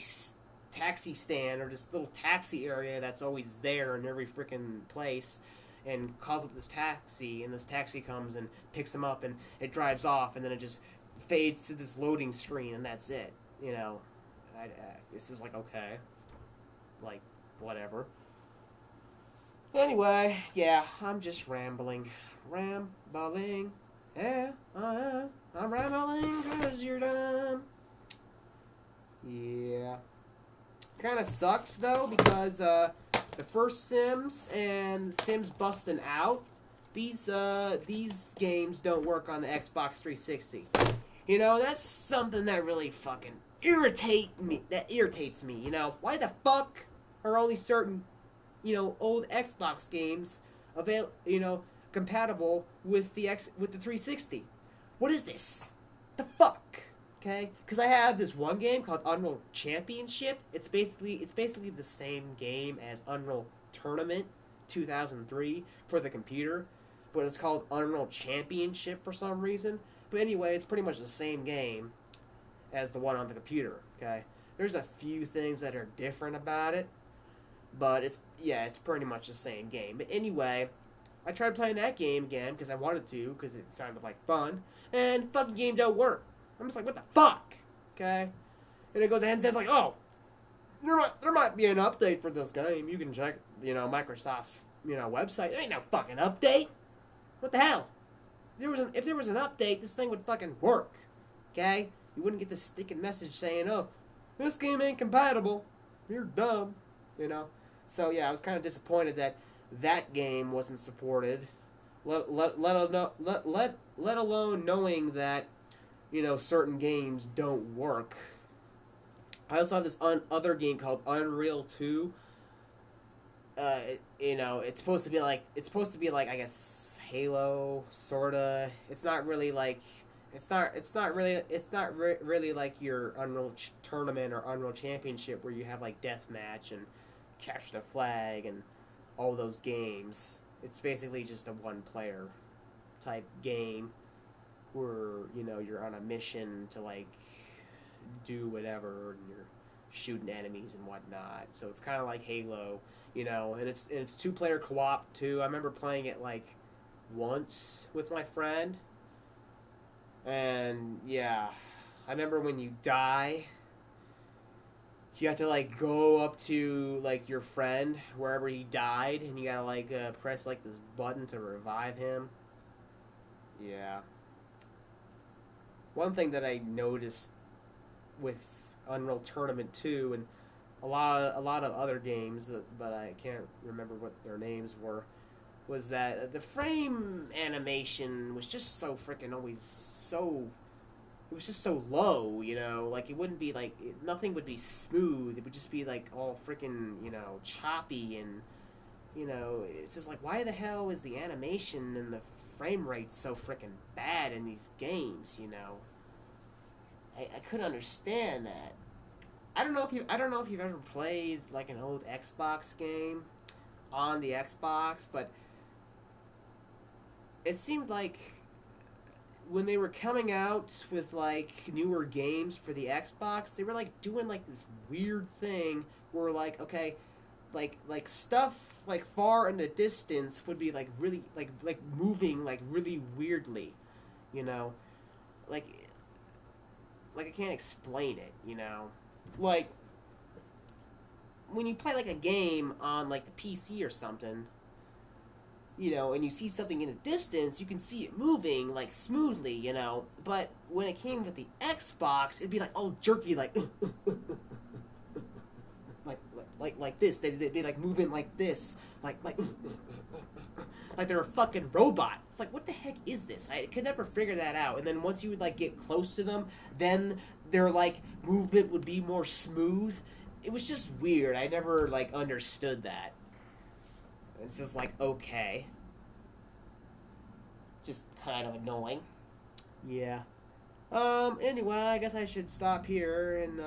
stand, or this little taxi area that's always there in every freaking place, and calls up this taxi, and this taxi comes and picks him up, and it drives off, and then it just fades to this loading screen, and that's it. You know, it's just like, okay, like, whatever. Anyway, yeah, I'm just rambling. Yeah, I'm rambling because you're dumb. Yeah. Kind of sucks, though, because the first Sims and Sims Bustin' Out, these games don't work on the Xbox 360. You know, that's something that really fucking irritates me, you know? Why the fuck are only certain, you know, old Xbox games compatible with the 360? What is this? The fuck? Okay? Because I have this one game called Unreal Championship. It's basically the same game as Unreal Tournament 2003 for the computer, but it's called Unreal Championship for some reason. But anyway, it's pretty much the same game as the one on the computer. Okay? There's a few things that are different about it, but it's pretty much the same game. But anyway, I tried playing that game again because I wanted to, because it sounded like fun, and fucking game don't work. I'm just like, what the fuck? Okay? And it goes ahead and says, like, oh, there might be an update for this game. You can check, you know, Microsoft's, you know, website. There ain't no fucking update. What the hell? if there was an update, this thing would fucking work. Okay, you wouldn't get this sticking message saying, "Oh, this game ain't compatible. You're dumb," you know. So yeah, I was kind of disappointed that that game wasn't supported. Let alone knowing that, you know, certain games don't work. I also have this other game called Unreal 2. You know, it's supposed to be like I guess Halo sorta. It's not really like really like your Unreal tournament or Unreal Championship where you have like deathmatch and capture the flag and all those games. It's basically just a one player type game where, you know, you're on a mission to like do whatever and you're shooting enemies and whatnot. So it's kind of like Halo, you know, and it's 2-player co-op too. I remember playing it like once with my friend, and yeah, I remember when you die, you have to like go up to like your friend wherever he died, and you gotta like press like this button to revive him. Yeah. One thing that I noticed with Unreal Tournament 2 and a lot of other games, but I can't remember what their names were, was that the frame animation was just so freaking always so. It was just so low, you know. Like it wouldn't be like nothing would be smooth. It would just be like all freaking, you know, choppy, and you know, it's just like, why the hell is the animation and the frame rate so freaking bad in these games? You know, I couldn't understand that. I don't know if you've ever played like an old Xbox game on the Xbox, but it seemed like when they were coming out with like newer games for the Xbox, they were like doing like this weird thing where like, okay, like stuff like far in the distance would be like really like moving like really weirdly, you know, like I can't explain it, you know. Like when you play like a game on like the PC or something, you know, and you see something in the distance, you can see it moving like smoothly, you know. But when it came with the Xbox, it'd be like all jerky, like like this. They'd be like moving like this, like they're a fucking robot. It's like, what the heck is this? I could never figure that out. And then once you would like get close to them, then their like movement would be more smooth. It was just weird. I never like understood that. It's just like, okay. Just kind of annoying. Yeah. Anyway, I guess I should stop here and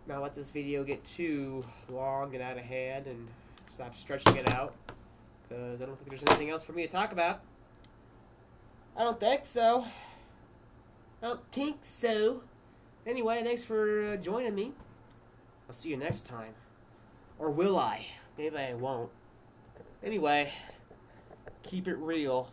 not let this video get too long and out of hand and stop stretching it out, because I don't think there's anything else for me to talk about. I don't think so. Anyway, thanks for joining me. I'll see you next time. Or will I? Maybe I won't. Anyway, keep it real.